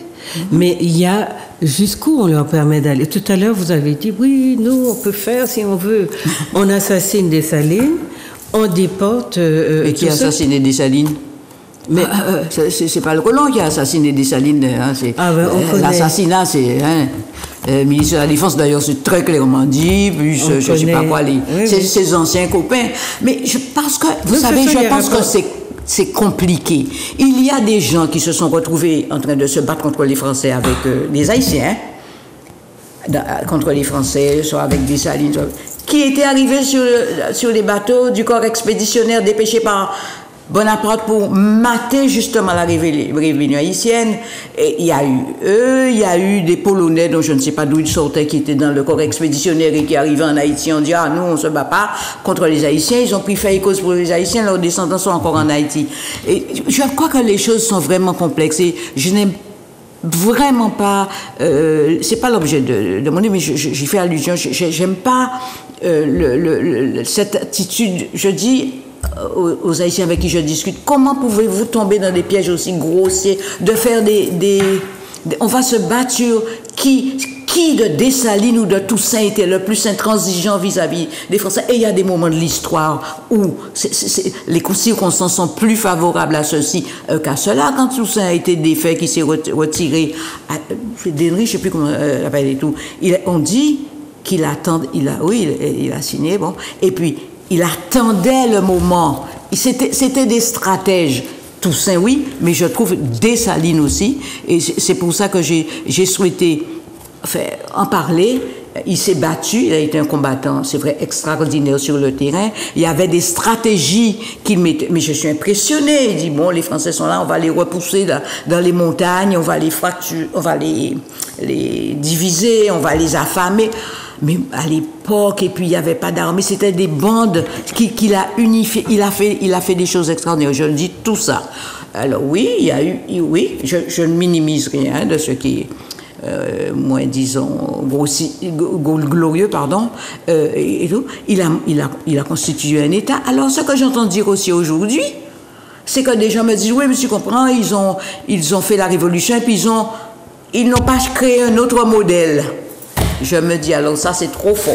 Mais il y a jusqu'où on leur permet d'aller. Tout à l'heure, vous avez dit, oui, nous, on peut faire si on veut. On assassine Dessalines, on déporte... Et qui a assassiné Dessalines? Mais c'est pas le colon qui a assassiné Dessalines. Hein, l'assassinat, c'est... Hein, le ministre de la Défense, d'ailleurs, c'est très clairement dit, puis je sais pas quoi, ses anciens copains. Mais je pense que, vous savez, je pense que c'est compliqué. Il y a des gens qui se sont retrouvés en train de se battre contre les Français avec les Haïtiens, contre les Français, soit avec Dessalines, qui étaient arrivés sur les bateaux du corps expéditionnaire dépêché par Bonaparte pour mater justement la rébellion haïtienne. Et il y a eu eux, il y a eu des Polonais dont je ne sais pas d'où ils sortaient, qui étaient dans le corps expéditionnaire et qui arrivaient en Haïti. On dit, ah, nous, on se bat pas contre les Haïtiens. Ils ont pris fait et cause pour les Haïtiens. Leurs descendants sont encore en Haïti. Et je crois que les choses sont vraiment complexes. Et je n'aime vraiment pas, c'est pas l'objet de mon livre, mais j'y fais allusion. J'aime pas cette attitude. Je dis aux Haïtiens avec qui je discute, comment pouvez-vous tomber dans des pièges aussi grossiers, de faire on va se battre sur qui de Dessalines ou de Toussaint était le plus intransigeant vis-à-vis des Français. Et il y a des moments de l'histoire où les circonstances sont plus favorables à ceci qu'à cela. Quand Toussaint a été défait, qui s'est retiré, Denry, je sais plus comment l'appelle et tout, on dit qu'il attend, il a signé, bon, et puis il attendait le moment. C'était des stratèges. Toussaint, oui, mais je trouve Dessalines aussi. Et c'est pour ça que j'ai souhaité en parler. Il s'est battu, il a été un combattant, c'est vrai, extraordinaire sur le terrain. Il y avait des stratégies qu'il mettait. Mais je suis impressionnée. Il dit, bon, les Français sont là, on va les repousser dans les montagnes, on va les fracturer, on va les diviser, on va les affamer. Mais à l'époque, et puis il n'y avait pas d'armée, c'était des bandes qu'il a unifiées. Il a fait des choses extraordinaires. Je le dis tout ça. Alors oui, il y a eu, oui, je ne minimise rien de ce qui est moins, disons, glorieux, pardon, et tout. Il a constitué un État. Alors ce que j'entends dire aussi aujourd'hui, c'est que des gens me disent, oui, monsieur comprend, ils ont fait la révolution et puis ils n'ont pas créé un autre modèle. Je me dis, alors ça, c'est trop fort.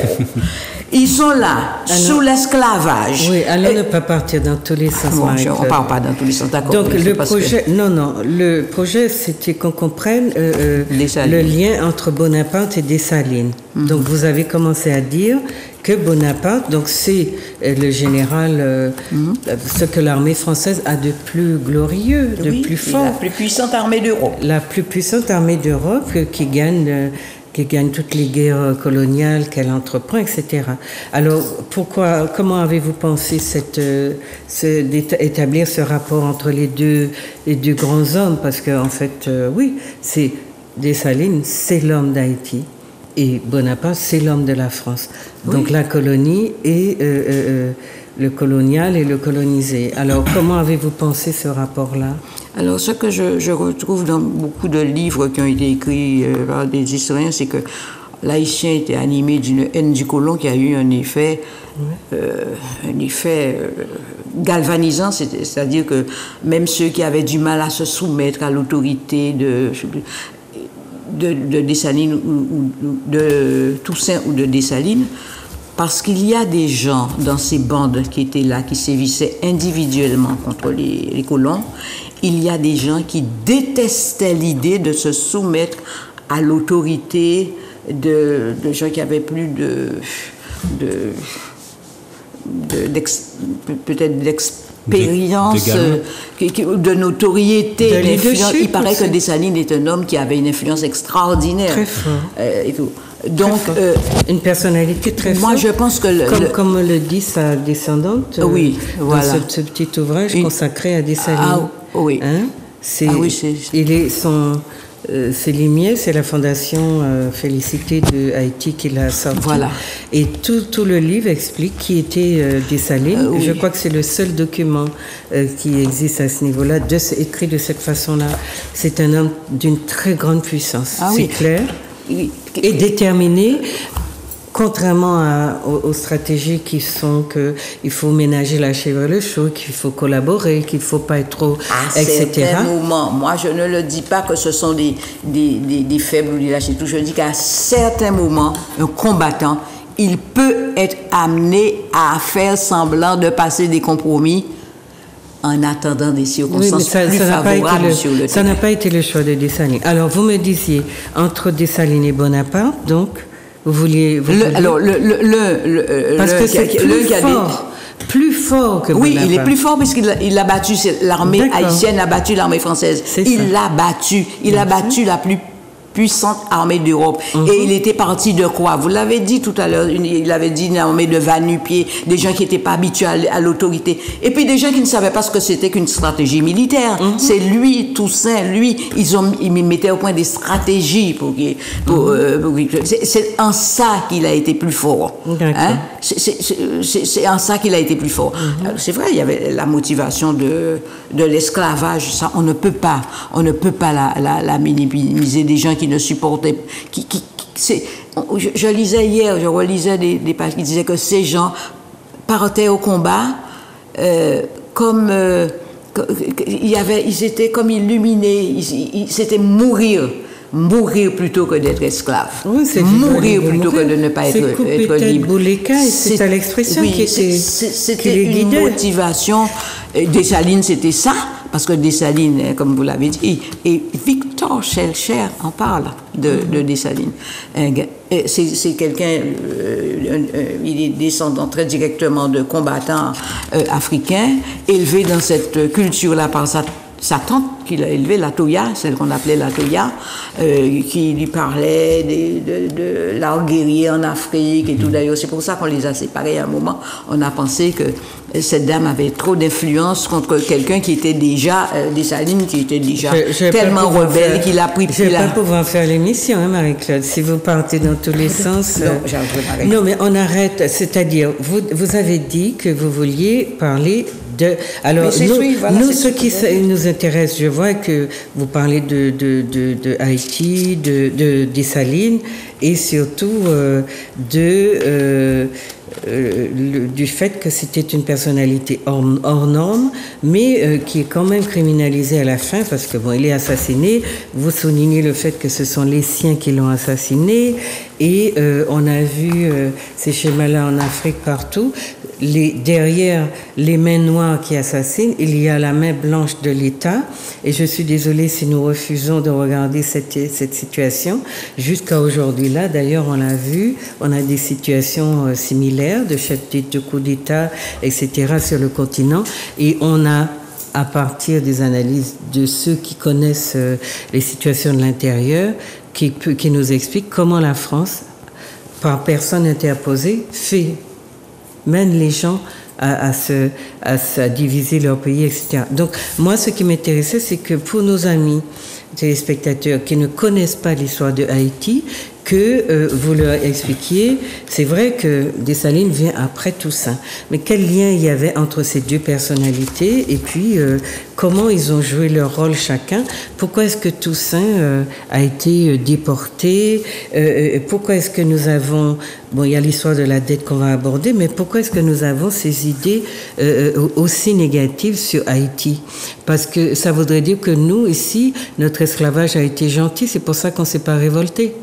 Ils sont là, sous l'esclavage. Oui, alors ne pas partir dans tous les sens. Bon, on ne part pas dans tous les sens, d'accord. Donc, le projet, c'était qu'on comprenne le lien entre Bonaparte et Dessalines. Donc, vous avez commencé à dire que Bonaparte, donc c'est le général, ce que l'armée française a de plus glorieux, de plus fort. La plus puissante armée d'Europe. La plus puissante armée d'Europe qui gagne toutes les guerres coloniales qu'elle entreprend, etc. Alors, comment avez-vous pensé d'établir ce rapport entre les deux grands hommes? Parce qu'en fait, oui, Dessalines, c'est l'homme d'Haïti, et Bonaparte, c'est l'homme de la France. Oui. Donc la colonie et le colonial et le colonisé. Alors, comment avez-vous pensé ce rapport-là? Alors, ce que je retrouve dans beaucoup de livres qui ont été écrits par des historiens, c'est que l'Haïtien était animé d'une haine du colon qui a eu un effet galvanisant, c'est-à-dire que même ceux qui avaient du mal à se soumettre à l'autorité de Dessalines ou de Toussaint ou de Dessalines, parce qu'il y a des gens dans ces bandes qui étaient là, qui sévissaient individuellement contre les colons, il y a des gens qui détestaient l'idée de se soumettre à l'autorité de gens qui avaient plus peut-être d'expérience, de notoriété, d'influence. Il paraît que Dessalines est un homme qui avait une influence extraordinaire. Très fort. Et tout. Donc, une personnalité très forte. Moi, je pense que... Comme le dit sa descendante, oui, voilà. Dans ce petit ouvrage consacré à Dessalines. Ah, oui. Hein? Il est c'est Limier, c'est la fondation Félicité de Haïti qui l'a sorti. Voilà. Et tout le livre explique qui était Dessalines. Oui. Je crois que c'est le seul document qui existe à ce niveau-là, écrit de cette façon-là. C'est un homme d'une très grande puissance, c'est clair, et déterminé. Contrairement aux stratégies qui sont qu'il faut ménager la chèvre et le chou, qu'il faut collaborer, qu'il ne faut pas être trop, etc. À certains moments, moi je ne le dis pas que ce sont des faibles ou des lâches, je dis qu'à certains moments, un combattant, il peut être amené à faire semblant de passer des compromis en attendant des circonstances plus favorables sur le terrain. Ça n'a pas été le choix de Dessalines. Alors vous me disiez, entre Dessalines et Bonaparte, donc, parce que c'est plus fort que Bonaparte. Oui, il est plus fort parce qu'il a battu l'armée haïtienne, a battu l'armée française. Il l'a battu. Il a battu la plus puissante armée d'Europe. Et il était parti de quoi? Vous l'avez dit tout à l'heure, il avait dit une armée de va-nu-pieds, des gens qui n'étaient pas habitués à l'autorité. Et puis des gens qui ne savaient pas ce que c'était qu'une stratégie militaire. C'est lui, Toussaint, ils mettaient au point des stratégies c'est en ça qu'il a été plus fort. Hein? C'est en ça qu'il a été plus fort. C'est vrai, il y avait la motivation de l'esclavage, ça, on ne peut pas la minimiser. Des gens qui ne supportaient, je lisais hier, je relisais des pages qui disaient que ces gens partaient au combat ils étaient comme illuminés, c'était mourir plutôt que d'être esclave. Oui, mourir plutôt que de ne pas être libre. C'est à l'expression c'était une motivation. Dessalines, c'était ça, parce que Dessalines, comme vous l'avez dit, et Victor Schellcher en parle de Dessalines. C'est quelqu'un, il est descendant très directement de combattants africains, élevé dans cette culture-là par sa tante qu'il a élevée, la Toya, celle qu'on appelait la Toya, qui lui parlait de l'art guerrier en Afrique et tout. D'ailleurs, c'est pour ça qu'on les a séparés à un moment. On a pensé que cette dame avait trop d'influence contre quelqu'un qui était déjà, Dessalines, qui était déjà tellement rebelle qu'il a pris... Je ne vais pas pouvoir faire l'émission, hein, Marie-Claude, si vous partez dans tous les sens. Non, mais on arrête. C'est-à-dire, vous avez dit que vous vouliez parler alors, nous, ce qui nous intéresse, je vois que vous parlez de Haïti, de Dessalines, et surtout du fait que c'était une personnalité hors norme, mais qui est quand même criminalisée à la fin, parce que il est assassiné. Vous soulignez le fait que ce sont les siens qui l'ont assassiné, et on a vu ces schémas-là en Afrique partout. Derrière les mains noires qui assassinent, il y a la main blanche de l'État. Et je suis désolée si nous refusons de regarder cette situation. Jusqu'à aujourd'hui, là, d'ailleurs, on l'a vu, on a des situations similaires de chefs de coup d'État, etc. sur le continent. Et on a, à partir des analyses de ceux qui connaissent les situations de l'intérieur, qui nous expliquent comment la France, par personne interposée, mène les gens à diviser leur pays, etc. Donc, moi, ce qui m'intéressait, c'est que pour nos amis téléspectateurs qui ne connaissent pas l'histoire de Haïti, que vous leur expliquiez, c'est vrai que Dessalines vient après Toussaint, mais quel lien il y avait entre ces deux personnalités et puis comment ils ont joué leur rôle chacun? Pourquoi est-ce que Toussaint a été déporté? Pourquoi est-ce que nous avons... Bon, il y a l'histoire de la dette qu'on va aborder, mais pourquoi est-ce que nous avons ces idées aussi négatives sur Haïti? Parce que ça voudrait dire que nous, ici, notre esclavage a été gentil, c'est pour ça qu'on ne s'est pas révolté.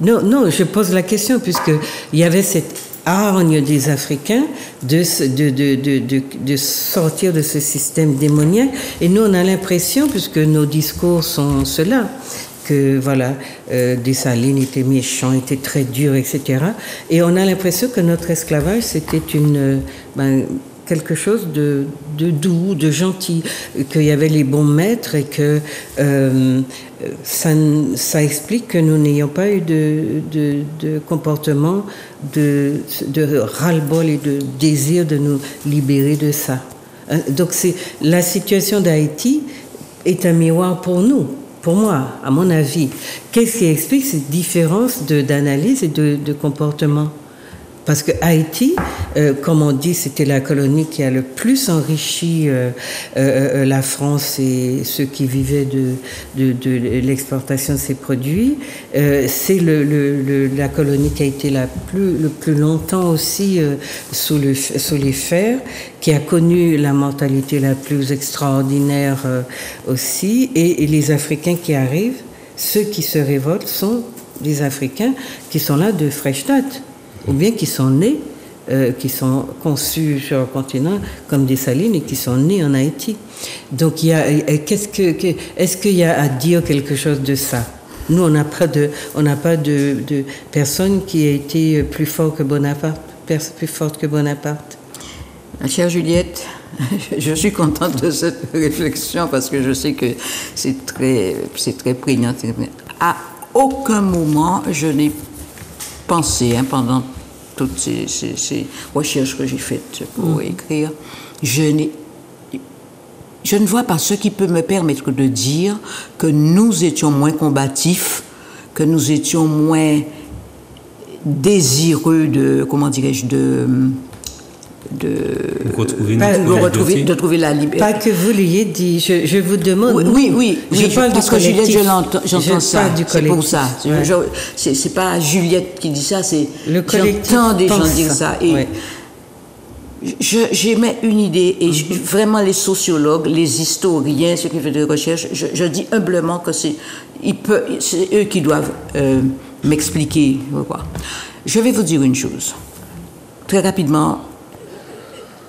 Non, je pose la question, puisqu'il y avait cette hargne des Africains de sortir de ce système démoniaque. Et nous, on a l'impression, puisque nos discours sont ceux-là, que voilà, Dessalines était méchant, était très dur, etc. Et on a l'impression que notre esclavage, c'était quelque chose de doux, de gentil, qu'il y avait les bons maîtres et que ça explique que nous n'ayons pas eu de comportement de ras-le-bol et de désir de nous libérer de ça. Donc la situation d'Haïti est un miroir pour nous. pour moi, à mon avis, qu'est-ce qui explique cette différence d'analyse et de comportement? Parce que Haïti, comme on dit, c'était la colonie qui a le plus enrichi la France et ceux qui vivaient de l'exportation de ses produits. C'est la colonie qui a été le plus longtemps aussi sous les fers, qui a connu la mortalité la plus extraordinaire aussi. Et les Africains qui arrivent, ceux qui se révoltent sont des Africains qui sont là de fraîche date, ou bien qui sont nés, qui sont conçus sur le continent comme des salines et qui sont nés en Haïti. Donc, est-ce qu'il y a à dire quelque chose de ça? Nous, on n'a pas de personne qui a été plus forte que Bonaparte. Ma chère Juliette, je suis contente de cette réflexion parce que je sais que c'est très prégnant. À aucun moment, je n'ai pensé, pendant toutes ces recherches que j'ai faites pour écrire, je ne vois pas ce qui peut me permettre de dire que nous étions moins combatifs, que nous étions moins désireux de, comment dirais-je, de trouver la liberté. Pas que vous l'ayez dit, je vous demande. Oui, parce que Juliette, j'entends ça. C'est pour ça. Ouais. C'est pas Juliette qui dit ça, c'est j'entends des gens dire ça. Et ouais. J'émets une idée, et vraiment les sociologues, les historiens, ceux qui font des recherches, je dis humblement que c'est eux qui doivent m'expliquer. Je vais vous dire une chose, très rapidement.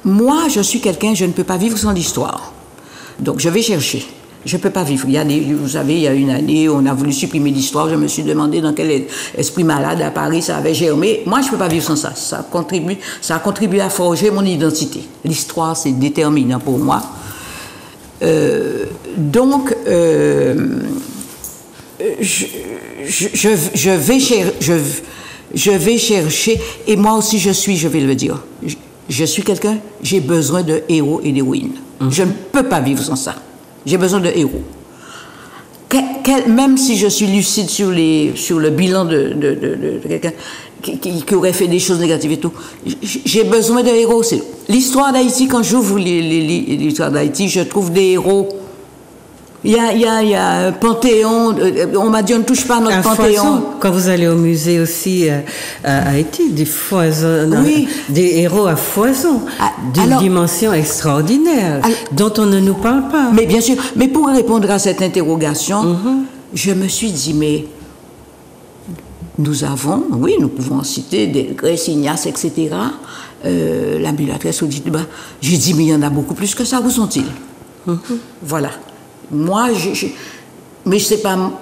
Moi, je suis quelqu'un, je ne peux pas vivre sans l'histoire. Donc, je vais chercher. Je ne peux pas vivre. Vous savez, il y a une année, on a voulu supprimer l'histoire. Je me suis demandé dans quel esprit malade à Paris ça avait germé. Moi, je ne peux pas vivre sans ça. Ça a contribué à forger mon identité. L'histoire, c'est déterminant pour moi. Donc, je vais chercher, et moi aussi je vais le dire. Je suis quelqu'un, j'ai besoin de héros et d'héroïnes. Je ne peux pas vivre sans ça. J'ai besoin de héros. Même si je suis lucide sur le bilan de quelqu'un qui aurait fait des choses négatives et tout, j'ai besoin de héros. L'histoire d'Haïti, quand j'ouvre l'histoire d'Haïti, je trouve des héros. Il y a un panthéon, on m'a dit on ne touche pas à notre panthéon. Foison. Quand vous allez au musée aussi à Haïti, des héros à foison, d'une dimension extraordinaire, dont on ne nous parle pas. Mais bien sûr, mais pour répondre à cette interrogation, je me suis dit, mais nous pouvons citer Delgrès, Signasse, etc., la Mulatresse, j'ai dit, mais il y en a beaucoup plus que ça, où sont-ils? Voilà. Moi, mais c'est pas moi,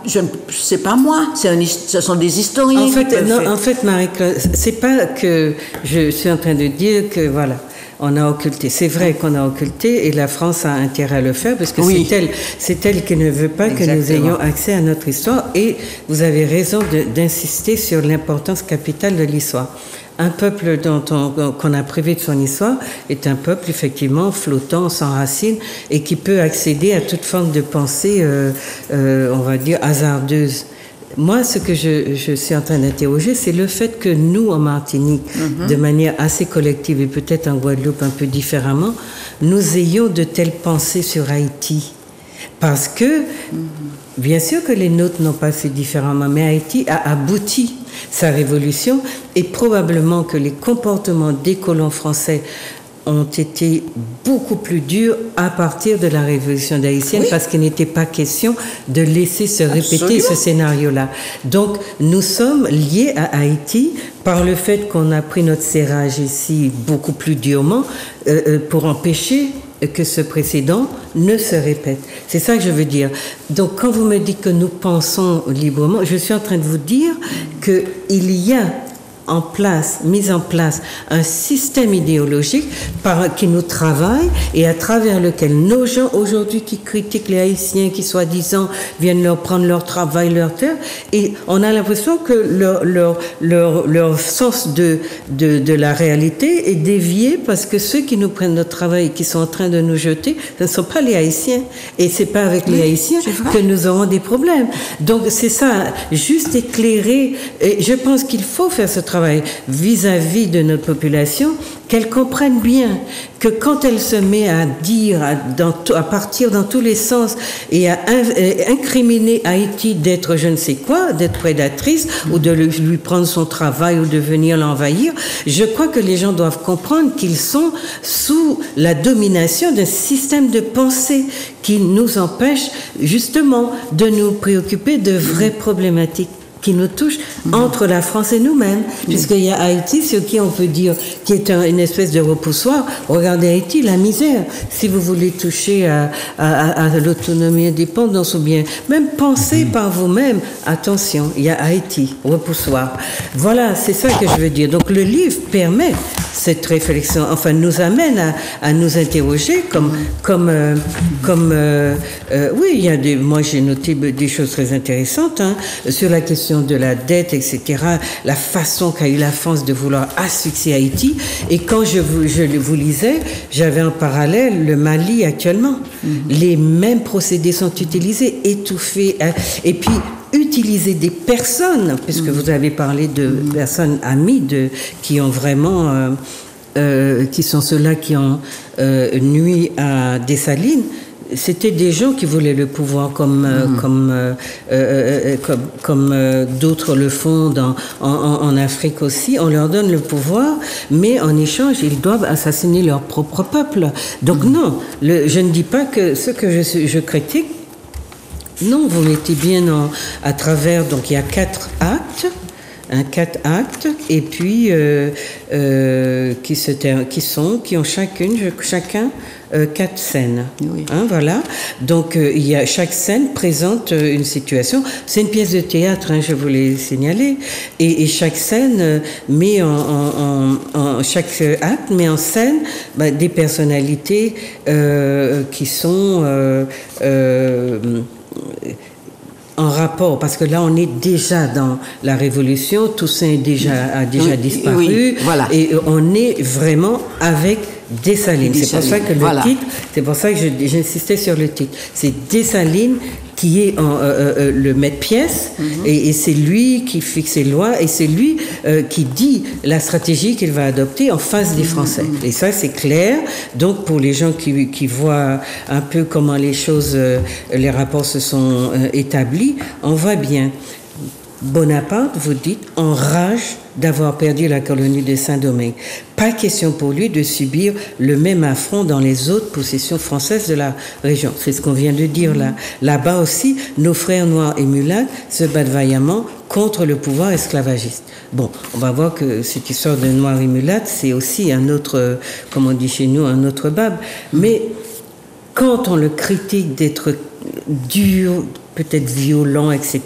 ce sont des historiens. En fait, Marie-Claude, c'est pas que je suis en train de dire que voilà, on a occulté. C'est vrai qu'on a occulté et la France a intérêt à le faire parce que c'est elle qui ne veut pas que nous ayons accès à notre histoire. Et vous avez raison d'insister sur l'importance capitale de l'histoire. Un peuple qu'on a privé de son histoire est un peuple effectivement flottant, sans racines et qui peut accéder à toute forme de pensée, on va dire, hasardeuse. Moi, ce que je suis en train d'interroger, c'est le fait que nous, en Martinique, de manière assez collective et peut-être en Guadeloupe un peu différemment, nous ayons de telles pensées sur Haïti. Parce que, bien sûr que les nôtres n'ont pas fait différemment, mais Haïti a abouti sa révolution et probablement que les comportements des colons français ont été beaucoup plus durs à partir de la révolution haïtienne parce qu'il n'était pas question de laisser se répéter ce scénario-là. Donc, nous sommes liés à Haïti par le fait qu'on a pris notre serrage ici beaucoup plus durement pour empêcher que ce précédent ne se répète. C'est ça que je veux dire. Donc, quand vous me dites que nous pensons librement, je suis en train de vous dire qu'il y a mis en place un système idéologique qui nous travaille et à travers lequel nos gens aujourd'hui qui critiquent les Haïtiens, qui soi-disant viennent leur prendre leur travail, leur terre, et on a l'impression que leur sens de la réalité est dévié parce que ceux qui nous prennent notre travail et qui sont en train de nous jeter, ce ne sont pas les Haïtiens. Et c'est pas avec les Haïtiens que nous aurons des problèmes. Donc c'est ça, juste éclairer. Et je pense qu'il faut faire ce travail vis-à-vis de notre population, qu'elle comprenne bien que quand elle se met à dire, à partir dans tous les sens et à incriminer Haïti d'être je ne sais quoi, d'être prédatrice ou de lui prendre son travail ou de venir l'envahir, je crois que les gens doivent comprendre qu'ils sont sous la domination d'un système de pensée qui nous empêche justement de nous préoccuper de vraies problématiques qui nous touchent entre la France et nous-mêmes, puisqu'il y a Haïti, ce qui on peut dire qui est une espèce de repoussoir. Regardez Haïti, la misère. Si vous voulez toucher à l'autonomie, indépendance ou bien même penser par vous-même, attention, il y a Haïti, repoussoir. Voilà, c'est ça que je veux dire. Donc le livre permet cette réflexion, enfin nous amène à nous interroger oui, il y a moi j'ai noté des choses très intéressantes sur la question de la dette, etc., la façon qu'a eu la France de vouloir asphyxier Haïti. Et quand je vous lisais, j'avais en parallèle le Mali actuellement. Les mêmes procédés sont utilisés, étouffés, et puis utiliser des personnes, puisque vous avez parlé de personnes amies qui ont vraiment, qui sont ceux-là qui ont nui à Dessalines. C'était des gens qui voulaient le pouvoir comme d'autres le font en Afrique aussi. On leur donne le pouvoir, mais en échange, ils doivent assassiner leur propre peuple. Donc non, je ne dis pas que ce que je critique. Non, vous mettez bien à travers. Donc il y a 4 actes. 4 actes, et puis qui ont chacun 4 scènes. Oui. Voilà. Donc chaque scène présente une situation. C'est une pièce de théâtre, je vous l'ai signalé, et chaque scène chaque acte met en scène des personnalités qui sont en rapport, parce que là on est déjà dans la Révolution, Toussaint a déjà disparu, voilà. Et on est vraiment avec Dessalines. C'est pour ça que le titre, c'est pour ça que j'insistais sur le titre. C'est Dessalines qui est le maître-pièce, et c'est lui qui fixe les lois, et c'est lui qui dit la stratégie qu'il va adopter en face des Français. Et ça, c'est clair. Donc, pour les gens qui voient un peu comment les choses, les rapports se sont établis, on voit bien. Bonaparte, vous dites, en rage d'avoir perdu la colonie de Saint-Domingue. Pas question pour lui de subir le même affront dans les autres possessions françaises de la région. C'est ce qu'on vient de dire là. Là-bas aussi, nos frères noirs et mulâtres se battent vaillamment contre le pouvoir esclavagiste. Bon, on va voir que cette histoire de noirs et mulâtres, c'est aussi un autre, comme on dit chez nous, un autre bab. Mais quand on le critique d'être dur, peut-être violent, etc.,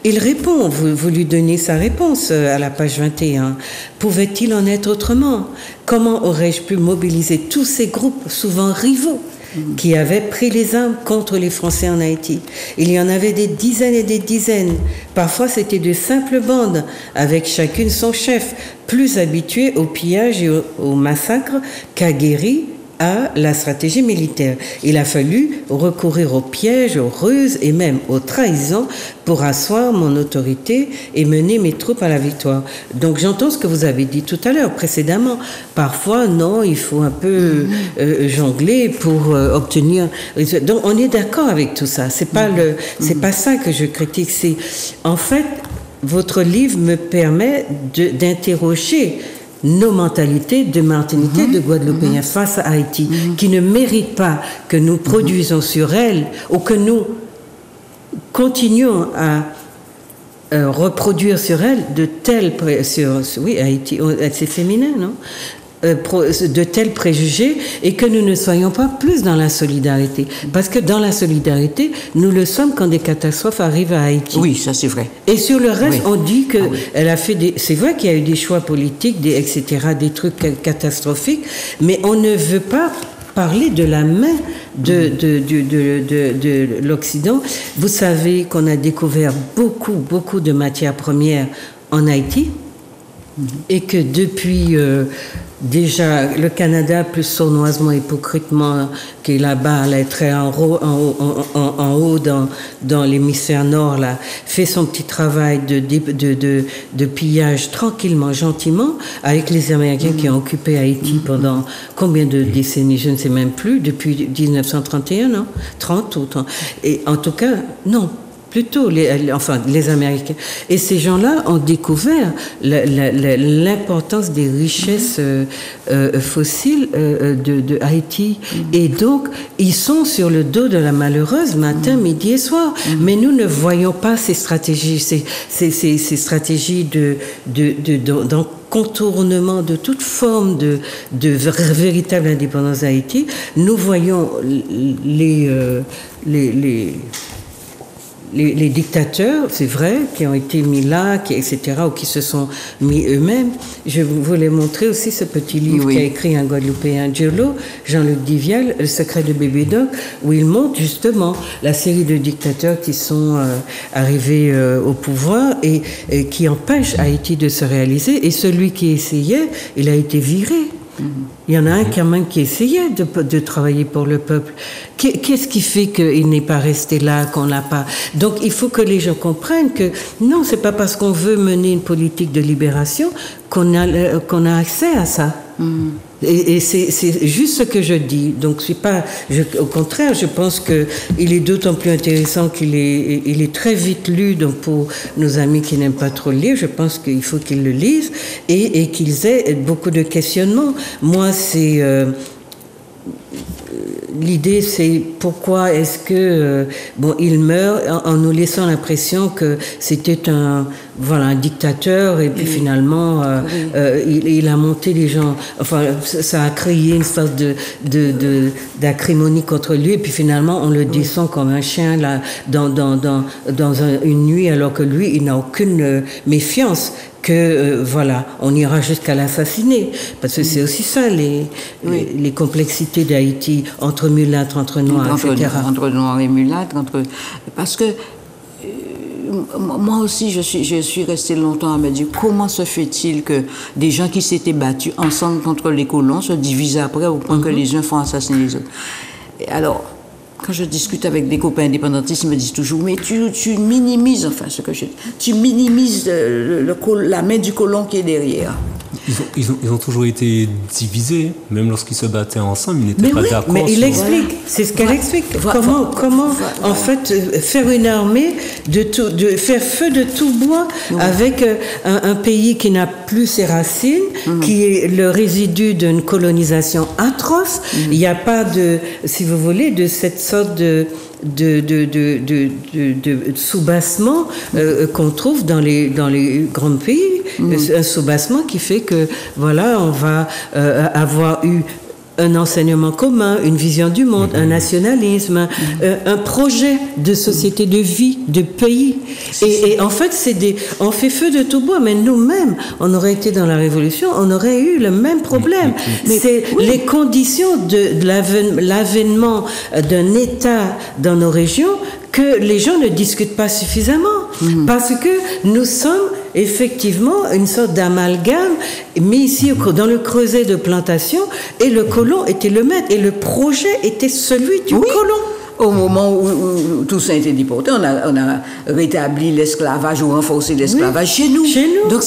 il répond, vous lui donnez sa réponse à la page 21. Pouvait-il en être autrement? Comment aurais-je pu mobiliser tous ces groupes, souvent rivaux, qui avaient pris les armes contre les Français en Haïti? Il y en avait des dizaines et des dizaines. Parfois, c'était de simples bandes, avec chacune son chef, plus habitué au pillage et au massacre qu'aguerri à la stratégie militaire. Il a fallu recourir aux pièges, aux ruses et même aux trahisons pour asseoir mon autorité et mener mes troupes à la victoire. Donc j'entends ce que vous avez dit tout à l'heure, précédemment. Parfois, non, il faut un peu jongler pour obtenir... Donc on est d'accord avec tout ça. C'est pas ça que je critique. C'est, en fait, votre livre me permet d'interroger nos mentalités de Martiniquais, de Guadeloupéens face à Haïti, qui ne méritent pas que nous produisons sur elle ou que nous continuons à reproduire sur elle de telles... Oui, Haïti, c'est féminin, non? de tels préjugés et que nous ne soyons pas plus dans la solidarité. Parce que dans la solidarité, nous le sommes quand des catastrophes arrivent à Haïti. Oui, ça c'est vrai. Et sur le reste, on dit que elle a fait c'est vrai qu'il y a eu des choix politiques, etc., des trucs catastrophiques, mais on ne veut pas parler de la main de l'Occident. Vous savez qu'on a découvert beaucoup de matières premières en Haïti et que depuis déjà le Canada, plus sournoisement, hypocritement, qui est là-bas, là, très en haut dans l'hémisphère nord, là, fait son petit travail de pillage tranquillement, gentiment, avec les Américains qui ont occupé Haïti pendant combien de décennies, je ne sais même plus, depuis 1931, non 30 ou 30. Et en tout cas, non. Plutôt les Américains. Et ces gens-là ont découvert l'importance des richesses fossiles de Haïti. Et donc, ils sont sur le dos de la malheureuse matin, midi et soir. Mais nous ne voyons pas ces stratégies, ces stratégies de contournement de toute forme de véritable indépendance d'Haïti. Nous voyons les dictateurs, c'est vrai, qui ont été mis là, etc., ou qui se sont mis eux-mêmes. Je voulais montrer aussi ce petit livre qu'a écrit un Guadeloupéen, Jean-Luc Divial, Le secret de Bébé Doc, où il montre justement la série de dictateurs qui sont arrivés au pouvoir et qui empêchent Haïti de se réaliser. Et celui qui essayait, il a été viré. Il y en a un quand même qui essayait de travailler pour le peuple. Qu'est-ce qui fait qu'il n'est pas resté là, qu'on l'a pas... Donc il faut que les gens comprennent que non, c'est pas parce qu'on veut mener une politique de libération qu'on a accès à ça. Et c'est juste ce que je dis. Donc c'est pas... au contraire, je pense qu'il est d'autant plus intéressant qu'il est très vite lu. Donc pour nos amis qui n'aiment pas trop le lire, je pense qu'il faut qu'ils le lisent et qu'ils aient beaucoup de questionnements. Moi, c'est... l'idée, c'est pourquoi est-ce que il meurt en nous laissant l'impression que c'était un dictateur et puis finalement il a monté les gens, enfin ça a créé une sorte d'acrimonie contre lui et puis finalement on le descend comme un chien là dans une nuit alors que lui il n'a aucune méfiance que on ira jusqu'à l'assassiner parce que c'est aussi ça les complexités d'Haïti entre mulâtres, entre noirs, etc. Entre noirs et mulâtres, parce que moi aussi je suis restée longtemps à me dire comment se fait-il que des gens qui s'étaient battus ensemble contre les colons se divisent après au point que les uns font assassiner les autres. Et alors quand je discute avec des copains indépendantistes, ils me disent toujours, mais tu minimises, tu minimises la main du colon qui est derrière. Ils ont toujours été divisés, même lorsqu'ils se battaient ensemble, ils n'étaient pas d'accord. Mais il explique, c'est ce qu'elle explique. Comment en fait, faire une armée, de faire feu de tout bois avec un pays qui n'a plus ses racines, qui est le résidu d'une colonisation atroce. Il n'y a pas si vous voulez, de cette sorte de soubassement qu'on trouve dans les grands pays, un soubassement qui fait que on va avoir eu un enseignement commun, une vision du monde, un nationalisme, un projet de société, de vie, de pays. Et en fait, on fait feu de tout bois, mais nous-mêmes, on aurait été dans la Révolution, on aurait eu le même problème. C'est les conditions de l'avènement d'un État dans nos régions que les gens ne discutent pas suffisamment. Parce que nous sommes effectivement une sorte d'amalgame, mais ici dans le creuset de plantation, et le colon était le maître, et le projet était celui du colon. Au moment où tout ça a été déporté, on a rétabli l'esclavage ou renforcé l'esclavage chez nous. Donc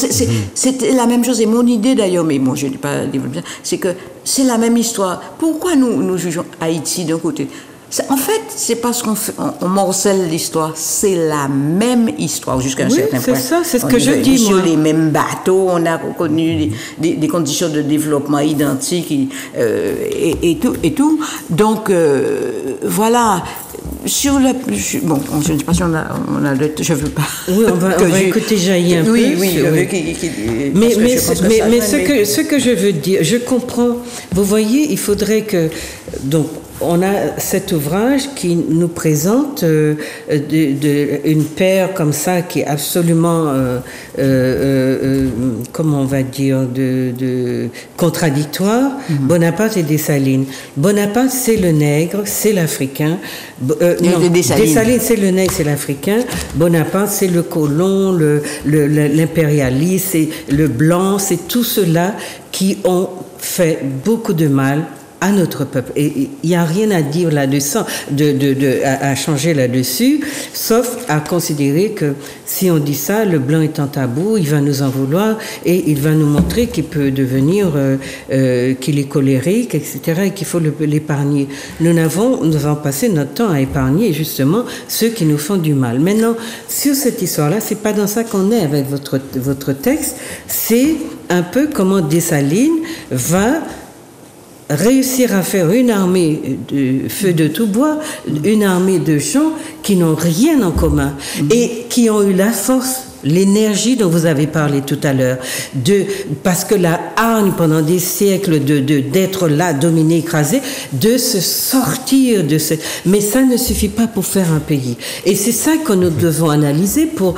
c'était la même chose. Et mon idée d'ailleurs, mais bon, je ne l'ai pas développé, c'est que c'est la même histoire. Pourquoi nous jugeons Haïti d'un côté ? En fait, c'est parce qu'on morcelle l'histoire. C'est la même histoire jusqu'à un certain point. Oui, c'est ça, c'est ce que je dis, moi. Sur les mêmes bateaux, on a connu des conditions de développement identiques et tout. Donc, voilà. sur le... Bon, je ne sais pas si on a je veux pas... Oui, on va écouter jaillir un peu. Oui, mais ce que je veux dire, je comprends. Vous voyez, il faudrait que... Donc, on a cet ouvrage qui nous présente une paire comme ça qui est absolument, comment on va dire, de contradictoire. Bonaparte et Dessalines. Bonaparte, c'est le nègre, c'est l'Africain. Dessalines, c'est le nègre, c'est l'Africain. Bonaparte, c'est le colon, l'impérialiste, c'est le blanc, c'est tout cela qui ont fait beaucoup de mal à notre peuple. Et il n'y a rien à dire là-dessus, à changer là-dessus, sauf à considérer que si on dit ça, le blanc est un tabou, il va nous en vouloir et il va nous montrer qu'il peut devenir, qu'il est colérique, etc., et qu'il faut l'épargner. Nous avons passé notre temps à épargner justement ceux qui nous font du mal. Maintenant, sur cette histoire-là, c'est pas dans ça qu'on est avec votre texte, c'est un peu comment Dessalines va réussir à faire une armée de feu de tout bois, une armée de gens qui n'ont rien en commun et qui ont eu la force, l'énergie dont vous avez parlé tout à l'heure, parce que la hargne pendant des siècles d'être là, dominé, écrasé, de se sortir de ce... Mais ça ne suffit pas pour faire un pays. Et c'est ça que nous devons analyser pour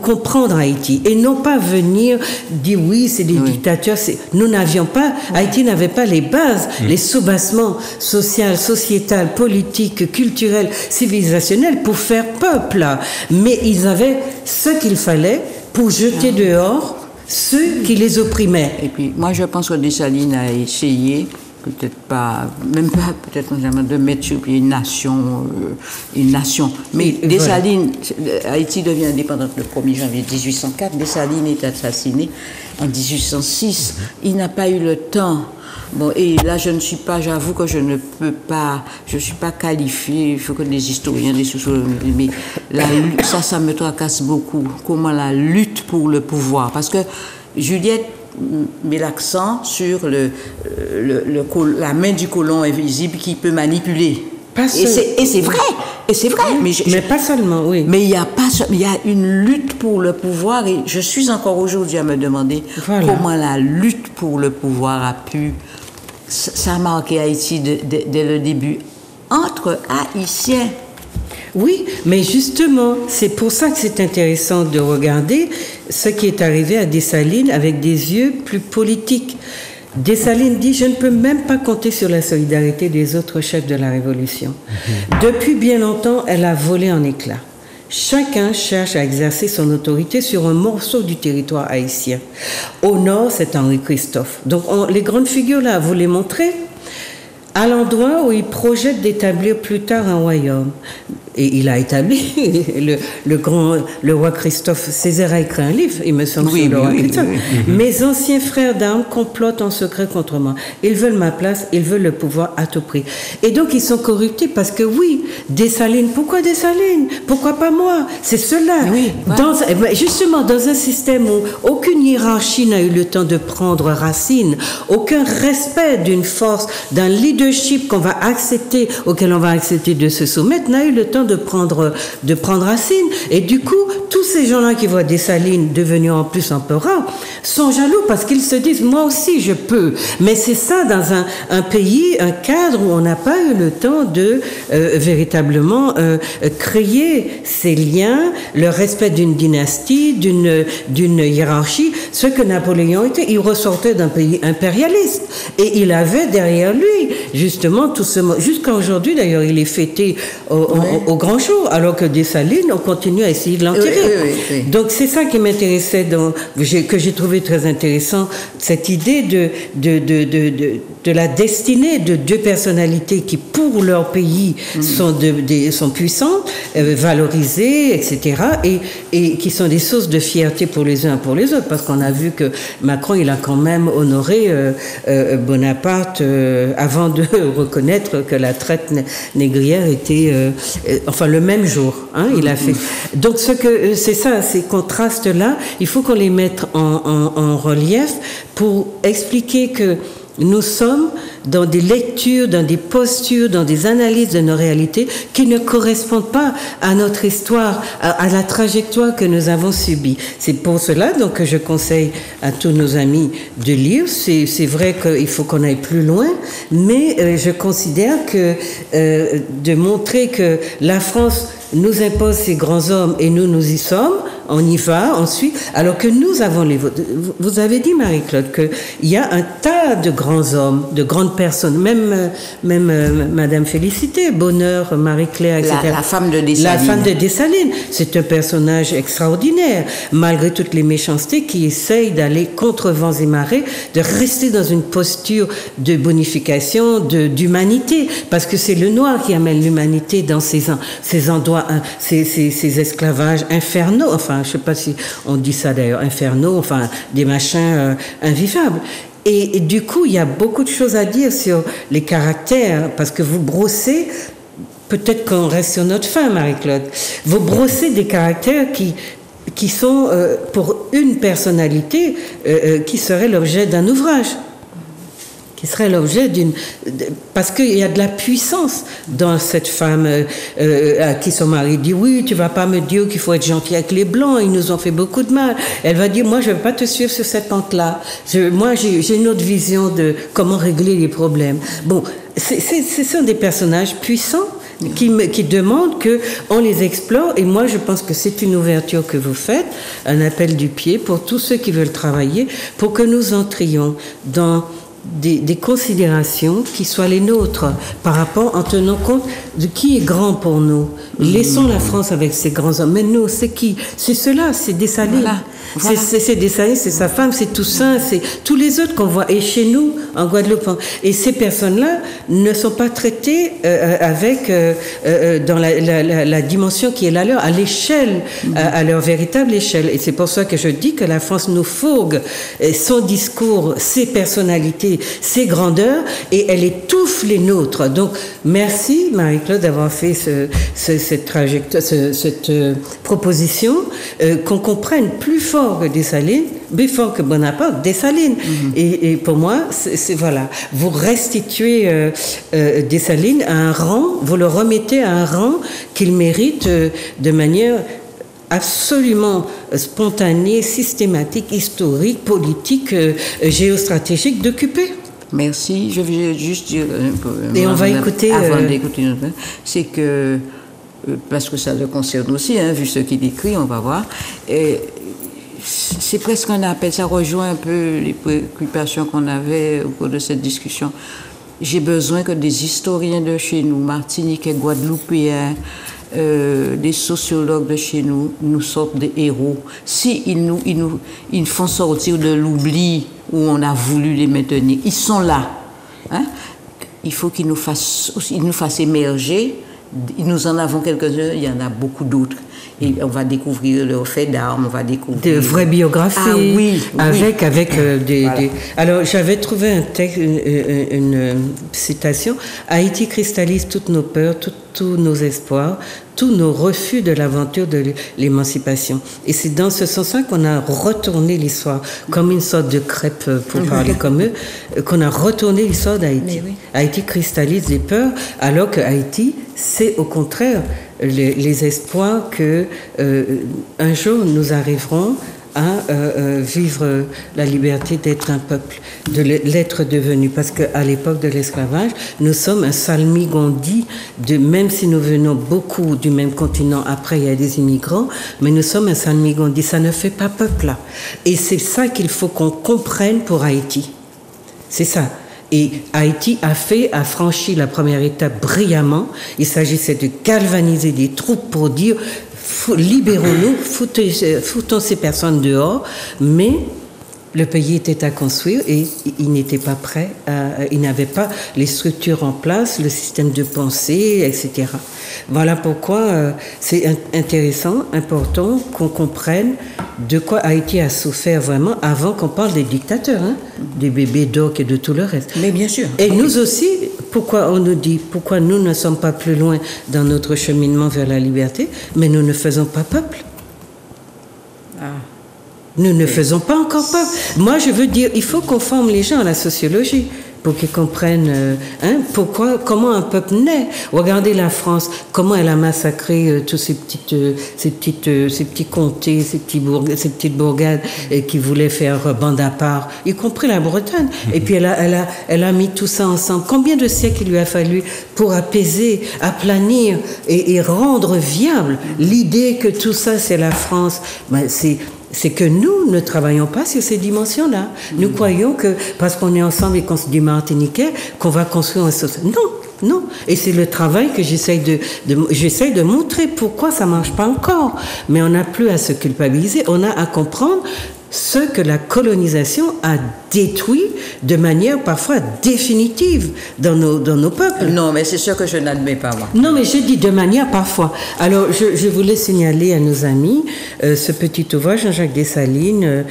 comprendre Haïti et non pas venir dire oui, c'est des dictatures. Nous n'avions pas, Haïti n'avait pas les bases, les soubassements social, sociétal, politique, culturel, civilisationnel pour faire peuple. Mais ils avaient ce qu'il fallait pour jeter dehors ceux qui les opprimaient. Et puis, moi, je pense que Dessalines a essayé, peut-être pas, même pas peut-être de mettre sur pied une nation. Mais Dessalines, Haïti devient indépendante le 1er janvier 1804, Dessalines est assassiné en 1806. Il n'a pas eu le temps. Bon, et là, j'avoue que je ne suis pas qualifiée, il faut que des historiens, des sociologues, mais ça me tracasse beaucoup. Comment la lutte pour le pouvoir, parce que Juliette met l'accent sur la main du colon invisible qui peut manipuler. Et c'est vrai. Mais pas seulement, oui. Mais il y a une lutte pour le pouvoir et je suis encore aujourd'hui à me demander comment la lutte pour le pouvoir a pu... Ça a marqué Haïti dès le début. Entre Haïtiens. Oui, mais justement, c'est pour ça que c'est intéressant de regarder ce qui est arrivé à Dessalines avec des yeux plus politiques. Dessalines dit « Je ne peux même pas compter sur la solidarité des autres chefs de la Révolution. Depuis bien longtemps, elle a volé en éclats. Chacun cherche à exercer son autorité sur un morceau du territoire haïtien. Au nord, c'est Henri Christophe. Donc, les grandes figures là, vous les montrez à l'endroit où il projette d'établir plus tard un royaume. Et il a établi le roi Christophe. Césaire a écrit un livre, il me semble, sur le roi Christophe. Mes anciens frères d'armes complotent en secret contre moi. Ils veulent ma place, ils veulent le pouvoir à tout prix. Et donc ils sont corruptés parce que oui, Dessalines, pourquoi Dessalines? Pourquoi pas moi? C'est cela. Justement, dans un système où aucune hiérarchie n'a eu le temps de prendre racine, aucun respect d'une force, d'un leadership auquel on va accepter de se soumettre, n'a eu le temps de prendre racine. Et du coup, tous ces gens-là qui voient Dessalines devenir en plus empereur sont jaloux parce qu'ils se disent, moi aussi je peux. Mais c'est ça dans un pays, un cadre où on n'a pas eu le temps de véritablement créer ces liens, le respect d'une dynastie, d'une hiérarchie. Ce que Napoléon était, il ressortait d'un pays impérialiste. Et il avait derrière lui, justement, tout ce... Jusqu'à aujourd'hui, d'ailleurs, il est fêté au grand jour, alors que Dessalines, on continue à essayer de l'enterrer. Donc, c'est ça qui m'intéressait, que j'ai trouvé très intéressant, cette idée de la destinée de deux personnalités qui, pour leur pays, sont puissantes, valorisées, etc., et qui sont des sources de fierté pour les uns pour les autres, parce qu'on a vu que Macron, il a quand même honoré Bonaparte avant de reconnaître que la traite négrière était, le même jour, il a fait. Donc c'est ça, ces contrastes-là, il faut qu'on les mette en relief pour expliquer que Nous sommes dans des lectures, dans des postures, dans des analyses de nos réalités qui ne correspondent pas à notre histoire, à la trajectoire que nous avons subie. C'est pour cela donc que je conseille à tous nos amis de lire. C'est vrai qu'il faut qu'on aille plus loin, mais je considère que de montrer que la France nous impose ces grands hommes et nous y sommes, on y va, on suit, alors que nous avons les vôtres. Vous avez dit, Marie-Claude, qu'il y a un tas de grands hommes, de grandes personnes, même Madame Félicité, Bonheur, Marie-Claire, etc. La femme de Dessalines. La femme de Dessalines. C'est un personnage extraordinaire, malgré toutes les méchancetés, qui essaye d'aller contre vents et marées, de rester dans une posture de bonification, d'humanité, parce que c'est le noir qui amène l'humanité dans ces endroits, ces esclavages infernaux, enfin, je ne sais pas si on dit ça d'ailleurs, infernaux, enfin, des machins invivables. Et du coup, il y a beaucoup de choses à dire sur les caractères, parce que vous brossez, peut-être qu'on reste sur notre fin, Marie-Claude, vous brossez des caractères qui sont, pour une personnalité, qui serait l'objet d'un ouvrage. Qui serait l'objet parce qu'il y a de la puissance dans cette femme à qui son mari dit oui, tu vas pas me dire qu'il faut être gentil avec les blancs, ils nous ont fait beaucoup de mal. Elle va dire moi je vais pas te suivre sur cette pente-là. Moi j'ai une autre vision de comment régler les problèmes. Bon, ce sont des personnages puissants qui demandent qu'on les explore, et moi je pense que c'est une ouverture que vous faites, un appel du pied pour tous ceux qui veulent travailler, pour que nous entrions dans des considérations qui soient les nôtres par rapport, en tenant compte de qui est grand pour nous. Laissons la France avec ses grands hommes. Mais nous, c'est qui? C'est ceux-là, c'est Dessalines. Voilà. C'est Dessalines, c'est sa femme, c'est Toussaint, c'est tous les autres qu'on voit. Et chez nous, en Guadeloupe. Et ces personnes-là ne sont pas traitées dans la dimension qui est la leur, à l'échelle, à leur véritable échelle. Et c'est pour ça que je dis que la France nous fourgue son discours, ses personnalités, ses grandeurs, et elle étouffe les nôtres. Donc, merci Marie-Claude d'avoir fait cette trajectoire, cette proposition, qu'on comprenne plus fort que Dessalines, plus fort que Bonaparte, Dessalines. Et pour moi, c'est voilà, vous restituez Dessalines à un rang, vous le remettez à un rang qu'il mérite de manière absolument spontanée, systématique, historique, politique, géostratégique d'occuper. Merci. Je vais juste dire et on va écouter avant d'écouter c'est que parce que ça le concerne aussi, hein, vu ce qu'il écrit, on va voir. Et c'est presque un appel, ça rejoint un peu les préoccupations qu'on avait au cours de cette discussion. J'ai besoin que des historiens de chez nous, Martiniquais, Guadeloupéens, des sociologues de chez nous sortent des héros. Si ils nous font sortir de l'oubli où on a voulu les maintenir, ils sont là. Hein? Il faut qu'ils nous fassent émerger. Nous en avons quelques-uns, il y en a beaucoup d'autres. Et on va découvrir leurs faits d'armes, on va découvrir... De vraies biographies. Ah oui. Avec des... Voilà. Alors, j'avais trouvé un texte, une citation. « Haïti cristallise toutes nos peurs, tous nos espoirs, tous nos refus de l'aventure de l'émancipation. » Et c'est dans ce sens-là qu'on a retourné l'histoire, comme une sorte de crêpe, pour parler comme eux, qu'on a retourné l'histoire d'Haïti. Oui. Haïti cristallise les peurs, alors que Haïti, c'est au contraire les espoirs que un jour nous arriverons à vivre la liberté d'être un peuple, de l'être devenu. Parce qu'à l'époque de l'esclavage, nous sommes un salmigondi, même si nous venons beaucoup du même continent, après il y a des immigrants, mais nous sommes un salmigondi, ça ne fait pas peuple là. Et c'est ça qu'il faut qu'on comprenne pour Haïti. C'est ça. Et Haïti a franchi la première étape brillamment. Il s'agissait de galvaniser des troupes pour dire libérons-nous, foutons ces personnes dehors, mais le pays était à construire et il n'était pas prêt, il n'avait pas les structures en place, le système de pensée, etc. Voilà pourquoi c'est intéressant, important qu'on comprenne de quoi Haïti a souffert vraiment avant qu'on parle des dictateurs, hein, des bébés d'orques et de tout le reste. Mais bien sûr. Et nous aussi, pourquoi on nous dit, pourquoi nous ne sommes pas plus loin dans notre cheminement vers la liberté, mais nous ne faisons pas peuple. Nous ne faisons pas encore peuple. Moi, je veux dire, il faut qu'on forme les gens à la sociologie. pour qu'ils comprennent comment un peuple naît. Regardez la France, comment elle a massacré tous ces petits comtés, ces petites bourgades qui voulaient faire bande à part, y compris la Bretagne. Et puis elle a mis tout ça ensemble. Combien de siècles il lui a fallu pour apaiser, aplanir et rendre viable l'idée que tout ça c'est la France. Ben, c'est que nous ne travaillons pas sur ces dimensions-là. Nous croyons que parce qu'on est ensemble et qu'on se dit martiniquais, qu'on va construire un social. Non. Et c'est le travail que j'essaye de montrer pourquoi ça marche pas encore. Mais on n'a plus à se culpabiliser. On a à comprendre ce que la colonisation a détruit de manière parfois définitive dans nos peuples. Non, mais c'est sûr que je n'admets pas, moi. Non, mais je dis de manière parfois. Alors, je voulais signaler à nos amis ce petit ouvrage, Jean-Jacques Dessalines,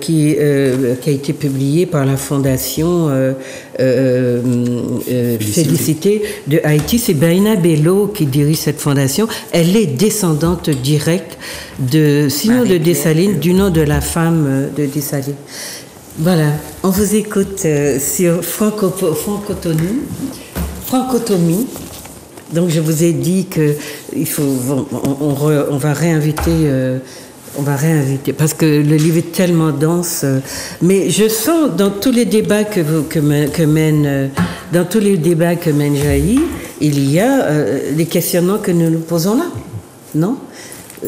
qui a été publié par la Fondation Félicité de Haïti. C'est Baina Bello qui dirige cette fondation. Elle est descendante directe de Dessalines, du nom de la femme de Dessalines. Voilà, on vous écoute sur francotomie. Donc je vous ai dit que on va réinviter parce que le livre est tellement dense. Mais je sens dans tous les débats que mène Jaï, il y a les questionnements que nous nous posons là, non?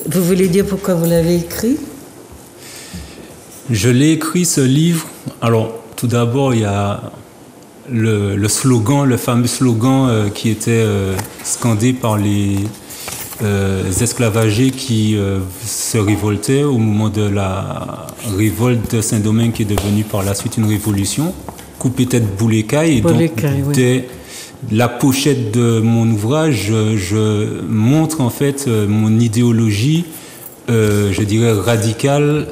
Vous voulez dire pourquoi vous l'avez écrit? Je l'ai écrit, ce livre. Alors, tout d'abord, il y a le slogan, le fameux slogan qui était scandé par les esclavagés qui se révoltaient au moment de la révolte de Saint-Domingue, qui est devenue par la suite une révolution. Coupez tête Boulécaille. Et donc, dès la pochette de mon ouvrage, je montre en fait mon idéologie, je dirais radicale,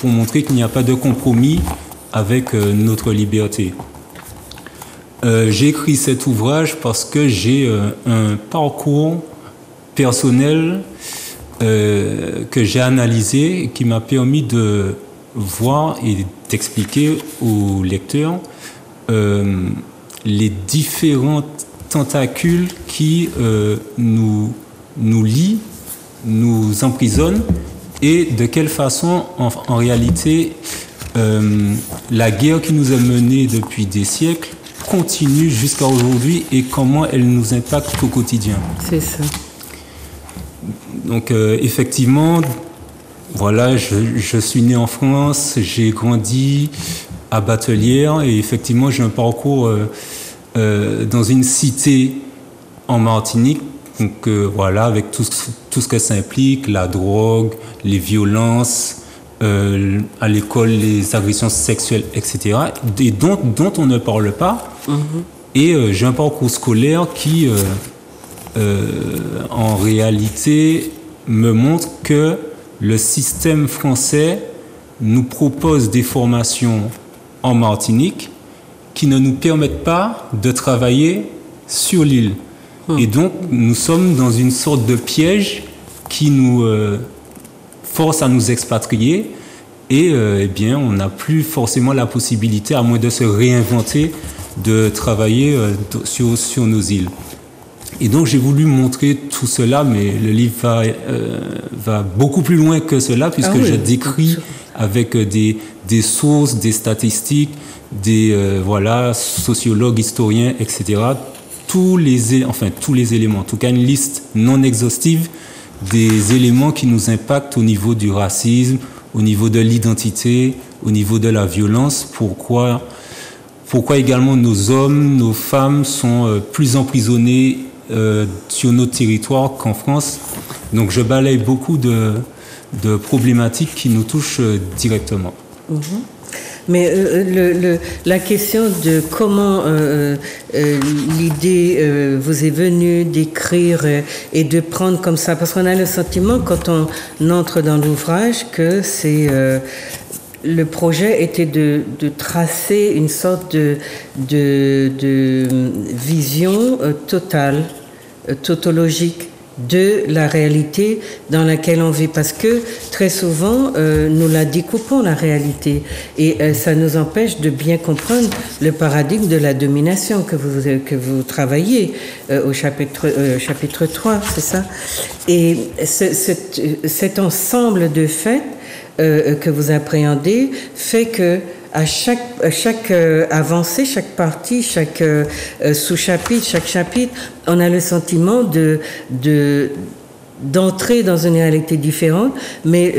pour montrer qu'il n'y a pas de compromis avec notre liberté. J'ai écrit cet ouvrage parce que j'ai un parcours personnel que j'ai analysé et qui m'a permis de voir et d'expliquer aux lecteurs les différents tentacules qui nous lient, nous emprisonnent, et de quelle façon en réalité la guerre qui nous a menés depuis des siècles continue jusqu'à aujourd'hui et comment elle nous impacte au quotidien. C'est ça. Donc effectivement, voilà, je suis né en France, j'ai grandi à Batelière et effectivement j'ai un parcours dans une cité en Martinique, donc voilà, avec tout ce que ça implique, la drogue, les violences, à l'école, les agressions sexuelles, etc., et dont on ne parle pas. Et j'ai un parcours scolaire qui, en réalité, me montre que le système français nous propose des formations en Martinique qui ne nous permettent pas de travailler sur l'île. Et donc, nous sommes dans une sorte de piège qui nous force à nous expatrier et eh bien, on n'a plus forcément la possibilité, à moins de se réinventer, de travailler sur nos îles. Et donc, j'ai voulu montrer tout cela, mais le livre va beaucoup plus loin que cela, puisque je décris avec des sources, des statistiques, des sociologues, historiens, etc., tous les éléments, en tout cas une liste non exhaustive des éléments qui nous impactent au niveau du racisme, au niveau de l'identité, au niveau de la violence. Pourquoi également nos hommes, nos femmes sont plus emprisonnés sur notre territoire qu'en France. Donc je balaye beaucoup de problématiques qui nous touchent directement. Mais la question de comment l'idée vous est venue d'écrire et de prendre comme ça, parce qu'on a le sentiment quand on entre dans l'ouvrage que c'est le projet était de tracer une sorte de vision totale, tautologique de la réalité dans laquelle on vit, parce que très souvent nous la découpons, la réalité, et ça nous empêche de bien comprendre le paradigme de la domination que vous travaillez au chapitre 3, c'est ça. Et cet ensemble de faits que vous appréhendez fait que à chaque avancée, chaque partie, chaque sous-chapitre, chaque chapitre, on a le sentiment d'entrer dans une réalité différente, mais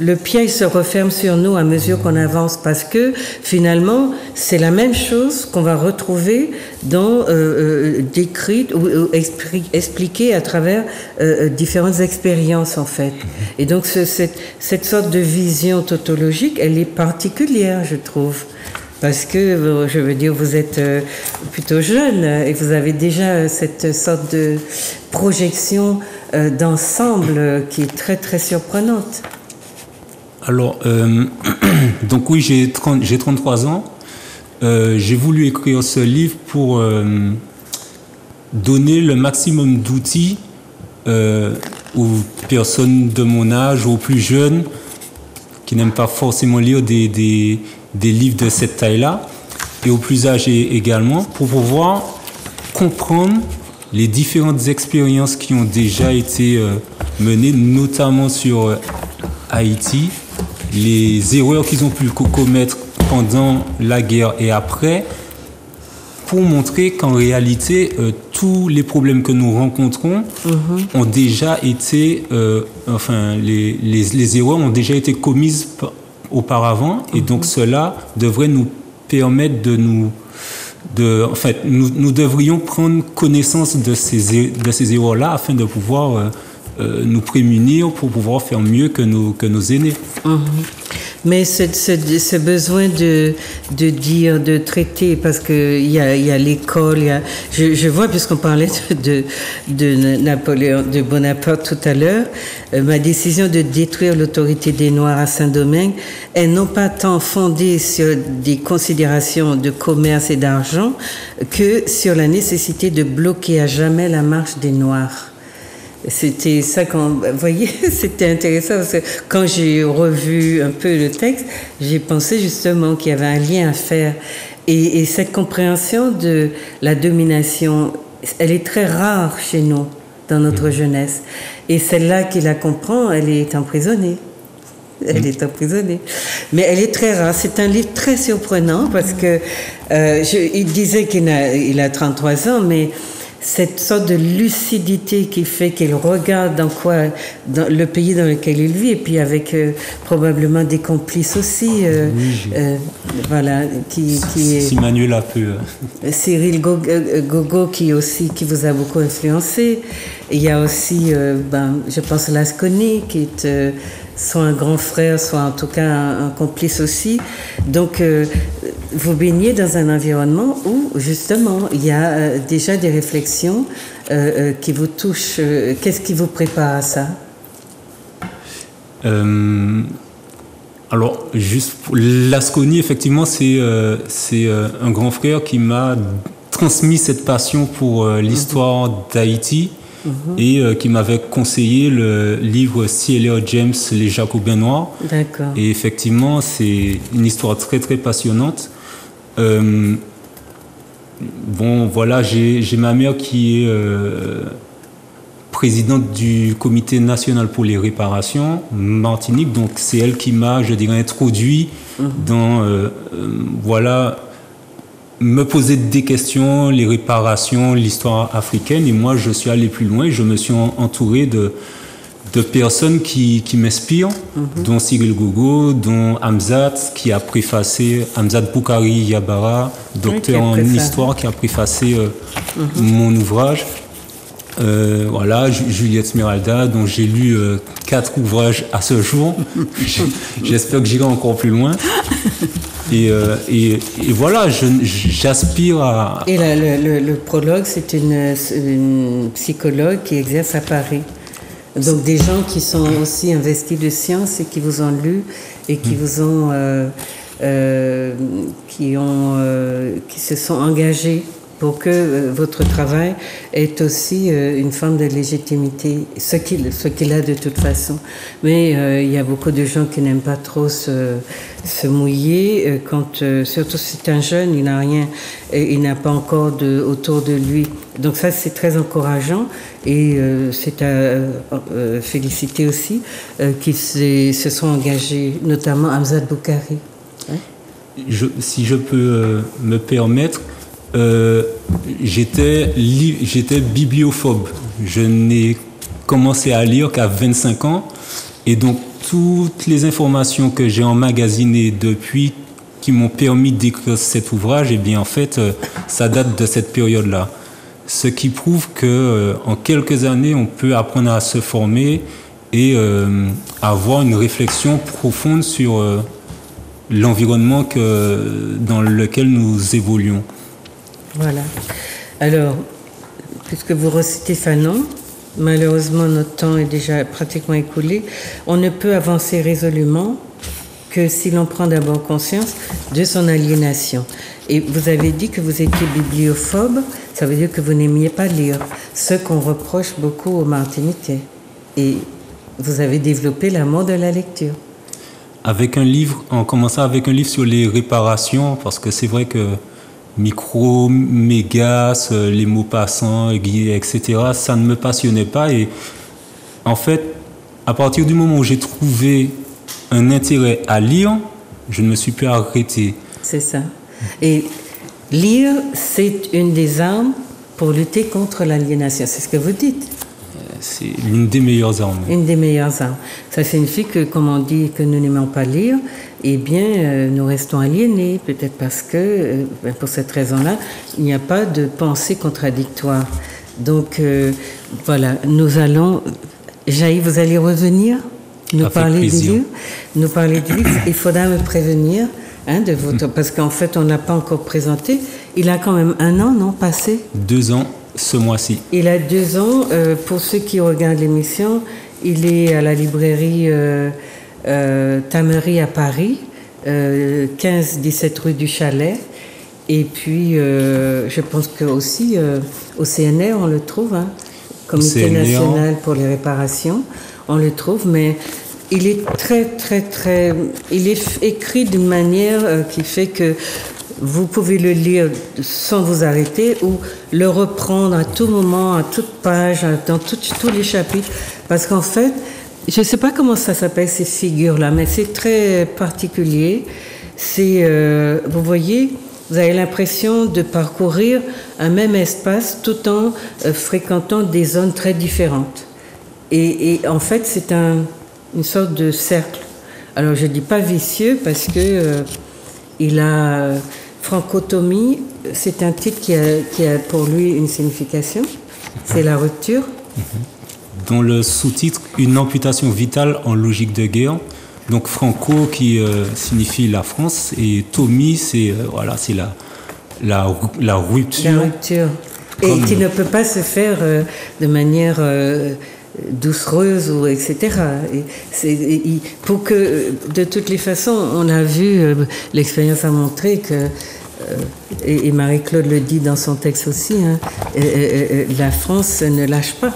le piège se referme sur nous à mesure qu'on avance, parce que finalement c'est la même chose qu'on va retrouver dans décrite ou expliquée à travers différentes expériences en fait. Et donc cette sorte de vision tautologique, elle est particulière, je trouve. Parce que, je veux dire, vous êtes plutôt jeune et vous avez déjà cette sorte de projection d'ensemble qui est très très surprenante. Alors, donc oui, j'ai 33 ans. J'ai voulu écrire ce livre pour donner le maximum d'outils aux personnes de mon âge, aux plus jeunes, qui n'aiment pas forcément lire des livres de cette taille-là, et aux plus âgés également, pour pouvoir comprendre les différentes expériences qui ont déjà été menées, notamment sur Haïti, les erreurs qu'ils ont pu commettre pendant la guerre et après, pour montrer qu'en réalité, tous les problèmes que nous rencontrons ont déjà été, les erreurs ont déjà été commises auparavant, et donc cela devrait nous permettre nous devrions prendre connaissance de ces erreurs-là afin de pouvoir nous prémunir pour pouvoir faire mieux que nos aînés. Mais ce besoin de dire, de traiter, parce qu'il y a l'école, je vois, puisqu'on parlait de Napoléon, de Bonaparte tout à l'heure, ma décision de détruire l'autorité des Noirs à Saint-Domingue est non pas tant fondée sur des considérations de commerce et d'argent que sur la nécessité de bloquer à jamais la marche des Noirs. C'était ça vous voyez, c'était intéressant parce que quand j'ai revu un peu le texte, j'ai pensé justement qu'il y avait un lien à faire. Et cette compréhension de la domination, elle est très rare chez nous, dans notre jeunesse. Et celle-là qui la comprend, elle est emprisonnée. Elle est emprisonnée. Mais elle est très rare. C'est un livre très surprenant parce que il disait qu'il a 33 ans, mais cette sorte de lucidité qui fait qu'il regarde dans le pays dans lequel il vit, et puis avec probablement des complices aussi, voilà, qui est Manuel a pu. Cyril Gogo qui vous a beaucoup influencé. Il y a aussi, je pense, Lasconi qui est soit un grand frère, soit en tout cas un complice aussi. Donc, vous baignez dans un environnement où, justement, il y a déjà des réflexions qui vous touchent. Qu'est-ce qui vous prépare à ça? Alors, juste pour Lasconi, effectivement, c'est un grand frère qui m'a transmis cette passion pour l'histoire d'Haïti. Et qui m'avait conseillé le livre C.L.R. James, Les Jacobins Noirs. D'accord. Et effectivement, c'est une histoire très très passionnante. Voilà, j'ai ma mère qui est présidente du Comité national pour les réparations Martinique, donc c'est elle qui m'a, je dirais, introduit dans me poser des questions, les réparations, l'histoire africaine. Et moi, je suis allé plus loin. Je me suis entouré de personnes qui m'inspirent, dont Cyril Gogo, dont Hamzat, qui a préfacé, Hamzat Boukari Yabara, docteur en histoire, qui a préfacé mon ouvrage. Voilà, Juliette Smeralda, dont j'ai lu 4 ouvrages à ce jour. J'espère que j'irai encore plus loin. Et voilà, j'aspire à... Et le prologue, c'est une psychologue qui exerce à Paris. Donc des gens qui sont aussi investis de science et qui vous ont lu et qui vous ont... qui se sont engagés pour que votre travail ait aussi une forme de légitimité, ce qu'il a de toute façon. Mais il y a beaucoup de gens qui n'aiment pas trop se mouiller, surtout si c'est un jeune, il n'a rien, il n'a pas encore autour de lui. Donc ça, c'est très encourageant et c'est à féliciter aussi qu'ils se sont engagés, notamment Hamzat Boukari. Si je peux me permettre, j'étais bibliophobe. Je n'ai commencé à lire qu'à 25 ans. Et donc, toutes les informations que j'ai emmagasinées depuis qui m'ont permis d'écrire cet ouvrage, eh bien, en fait, ça date de cette période-là. Ce qui prouve qu'en quelques années, on peut apprendre à se former et avoir une réflexion profonde sur l'environnement dans lequel nous évoluons. Voilà. Alors, puisque vous recitez Fanon, malheureusement notre temps est déjà pratiquement écoulé, on ne peut avancer résolument que si l'on prend d'abord conscience de son aliénation. Et vous avez dit que vous étiez bibliophobe, ça veut dire que vous n'aimiez pas lire, ce qu'on reproche beaucoup aux Martiniquais. Et vous avez développé l'amour de la lecture. En commençant avec un livre sur les réparations, parce que c'est vrai que micro, mégas, les mots passants, etc., ça ne me passionnait pas. Et en fait, à partir du moment où j'ai trouvé un intérêt à lire, je ne me suis plus arrêté. C'est ça. Et lire, c'est une des armes pour lutter contre l'aliénation. C'est ce que vous dites. C'est l'une des meilleures armes. Une des meilleures armes. Ça signifie que, comme on dit que nous n'aimons pas lire, eh bien, nous restons aliénés, peut-être parce que, pour cette raison-là, il n'y a pas de pensée contradictoire. Donc, voilà, nous allons... Jaï, vous allez revenir nous parler du livre. Nous parler du livre. Il faudra me prévenir de votre... Parce qu'en fait, on ne l'a pas encore présenté. Il a quand même 1 an, non, passé 2 ans. Ce mois-ci. Il a 2 ans. Pour ceux qui regardent l'émission, il est à la librairie Tamery à Paris, 15-17 rue du Chalet. Et puis, je pense que aussi au CNR, on le trouve, Comité national pour les réparations, on le trouve, mais il est il est écrit d'une manière qui fait que vous pouvez le lire sans vous arrêter ou le reprendre à tout moment, à toute page, dans tous les chapitres. Parce qu'en fait, je ne sais pas comment ça s'appelle ces figures-là, mais c'est très particulier. Vous voyez, vous avez l'impression de parcourir un même espace tout en fréquentant des zones très différentes. Et en fait, c'est une sorte de cercle. Alors, je ne dis pas vicieux parce que il a... Francotomie, c'est un titre qui a pour lui une signification, c'est la rupture. Dont le sous-titre « Une amputation vitale en logique de guerre ». Donc Franco qui signifie la France et Tomie, c'est la rupture. La rupture. Et qui ne peut pas se faire de manière doucereuse ou etc. Pour que, de toutes les façons, on a vu, l'expérience a montré que, et Marie-Claude le dit dans son texte aussi, la France ne lâche pas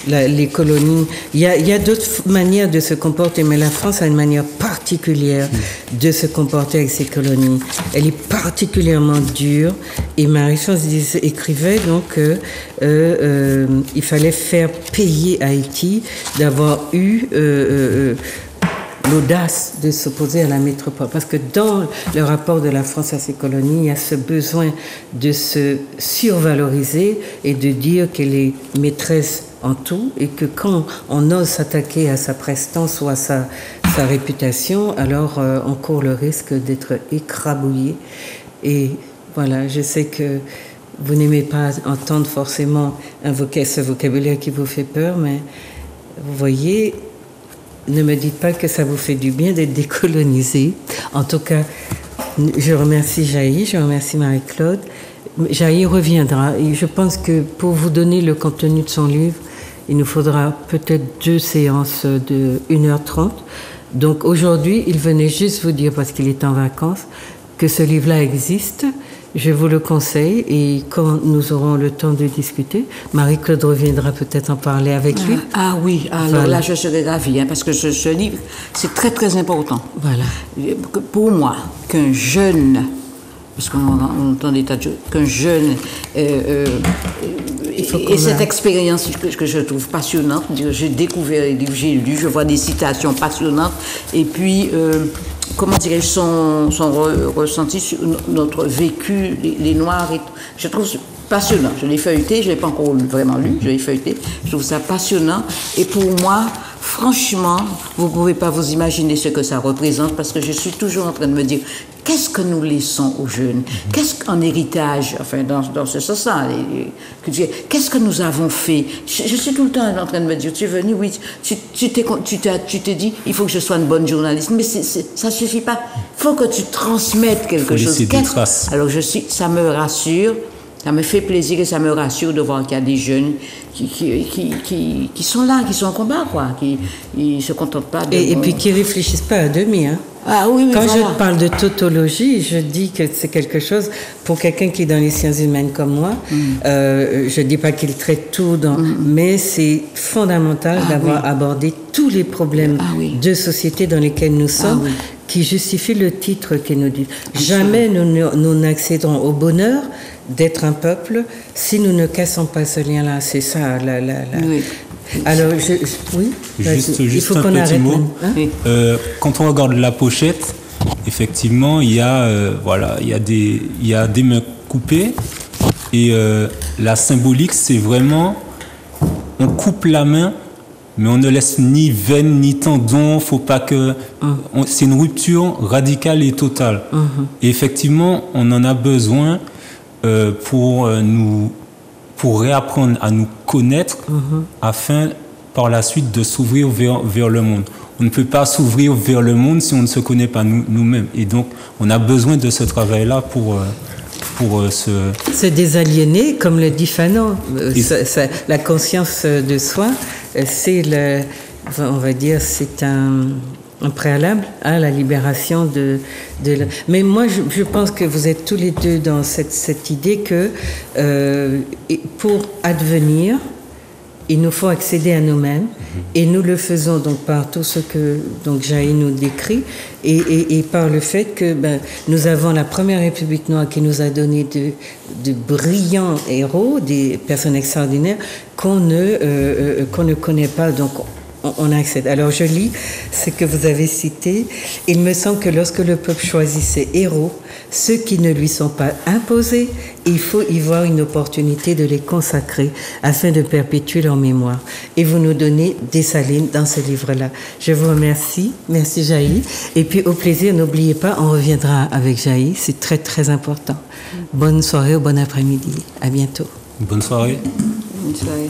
les colonies. Il y a d'autres manières de se comporter, mais la France a une manière particulière de se comporter avec ses colonies. Elle est particulièrement dure. Et Marie-France écrivait donc il fallait faire payer Haïti d'avoir eu l'audace de s'opposer à la métropole. Parce que dans le rapport de la France à ses colonies, il y a ce besoin de se survaloriser et de dire qu'elle est maîtresse en tout et que quand on ose s'attaquer à sa prestance ou à sa réputation, alors on court le risque d'être écrabouillé. Et voilà, je sais que vous n'aimez pas entendre forcément invoquer ce vocabulaire qui vous fait peur, mais vous voyez, ne me dites pas que ça vous fait du bien d'être décolonisé. En tout cas, je remercie Jaï, je remercie Marie-Claude. Jaï reviendra et je pense que pour vous donner le contenu de son livre, il nous faudra peut-être 2 séances de 1h30. Donc aujourd'hui, il venait juste vous dire, parce qu'il est en vacances, que ce livre-là existe Je vous le conseille et quand nous aurons le temps de discuter, Marie-Claude reviendra peut-être en parler avec lui. Ah oui, alors voilà. Là je serais ravie, hein, parce que ce livre, c'est très très important. Voilà. Pour moi, qu'un jeune, parce qu'on entend des tas de choses, qu'un jeune et cette expérience que je trouve passionnante, j'ai découvert les livres, j'ai lu, je vois des citations passionnantes, et puis, comment dirais-je, son ressenti sur notre vécu, les Noirs, et je trouve passionnant. Je l'ai feuilleté, je ne l'ai pas encore vraiment lu, je l'ai feuilleté, je trouve ça passionnant, et pour moi, franchement, vous ne pouvez pas vous imaginer ce que ça représente, parce que je suis toujours en train de me dire, qu'est-ce que nous laissons aux jeunes? Qu'est-ce qu'en héritage, enfin dans ce sens-là, qu'est-ce que nous avons fait? Je suis tout le temps en train de me dire, tu es venu, oui, tu t'es dit, il faut que je sois une bonne journaliste, mais ça ne suffit pas. Il faut que tu transmettes quelque chose. Alors ça me rassure. Ça me fait plaisir et ça me rassure de voir qu'il y a des jeunes qui sont là, qui sont en combat, quoi, qui ne se contentent pas de... Et puis qui ne réfléchissent pas à demi, hein. Ah, oui, quand voilà. je parle de tautologie, je dis que c'est quelque chose, pour quelqu'un qui est dans les sciences humaines comme moi, je ne dis pas qu'il traite tout, mais c'est fondamental d'avoir abordé tous les problèmes de société dans lesquels nous sommes, qui justifient le titre que nous dit. Jamais nous n'accéderons au bonheur d'être un peuple si nous ne cassons pas ce lien-là. C'est ça, Oui. Alors, juste il faut un qu'on petit arrête mot. Hein? Quand on regarde la pochette, effectivement, il y a des mains coupées et la symbolique, c'est vraiment, on coupe la main, mais on ne laisse ni veine ni tendon. Faut pas que, c'est une rupture radicale et totale. Et effectivement, on en a besoin pour réapprendre à nous connaître afin par la suite de s'ouvrir vers le monde. On ne peut pas s'ouvrir vers le monde si on ne se connaît pas nous-mêmes. Et donc, on a besoin de ce travail-là pour se désaliéner, comme le dit Fanon. La conscience de soi, on va dire, c'est un préalable à la libération Mais moi, je pense que vous êtes tous les deux dans cette idée que pour advenir, il nous faut accéder à nous-mêmes et nous le faisons donc par tout ce que Jaï nous décrit et par le fait que nous avons la première République noire qui nous a donné de brillants héros, des personnes extraordinaires qu'on ne connaît pas, donc on accède. Alors je lis ce que vous avez cité. Il me semble que lorsque le peuple choisit ses héros, ceux qui ne lui sont pas imposés, il faut y voir une opportunité de les consacrer afin de perpétuer leur mémoire. Et vous nous donnez Dessalines dans ce livre-là. Je vous remercie. Merci Jaï. Et puis au plaisir, n'oubliez pas, on reviendra avec Jaï. C'est très très important. Bonne soirée ou bon après-midi. À bientôt. Bonne soirée. Bonne soirée.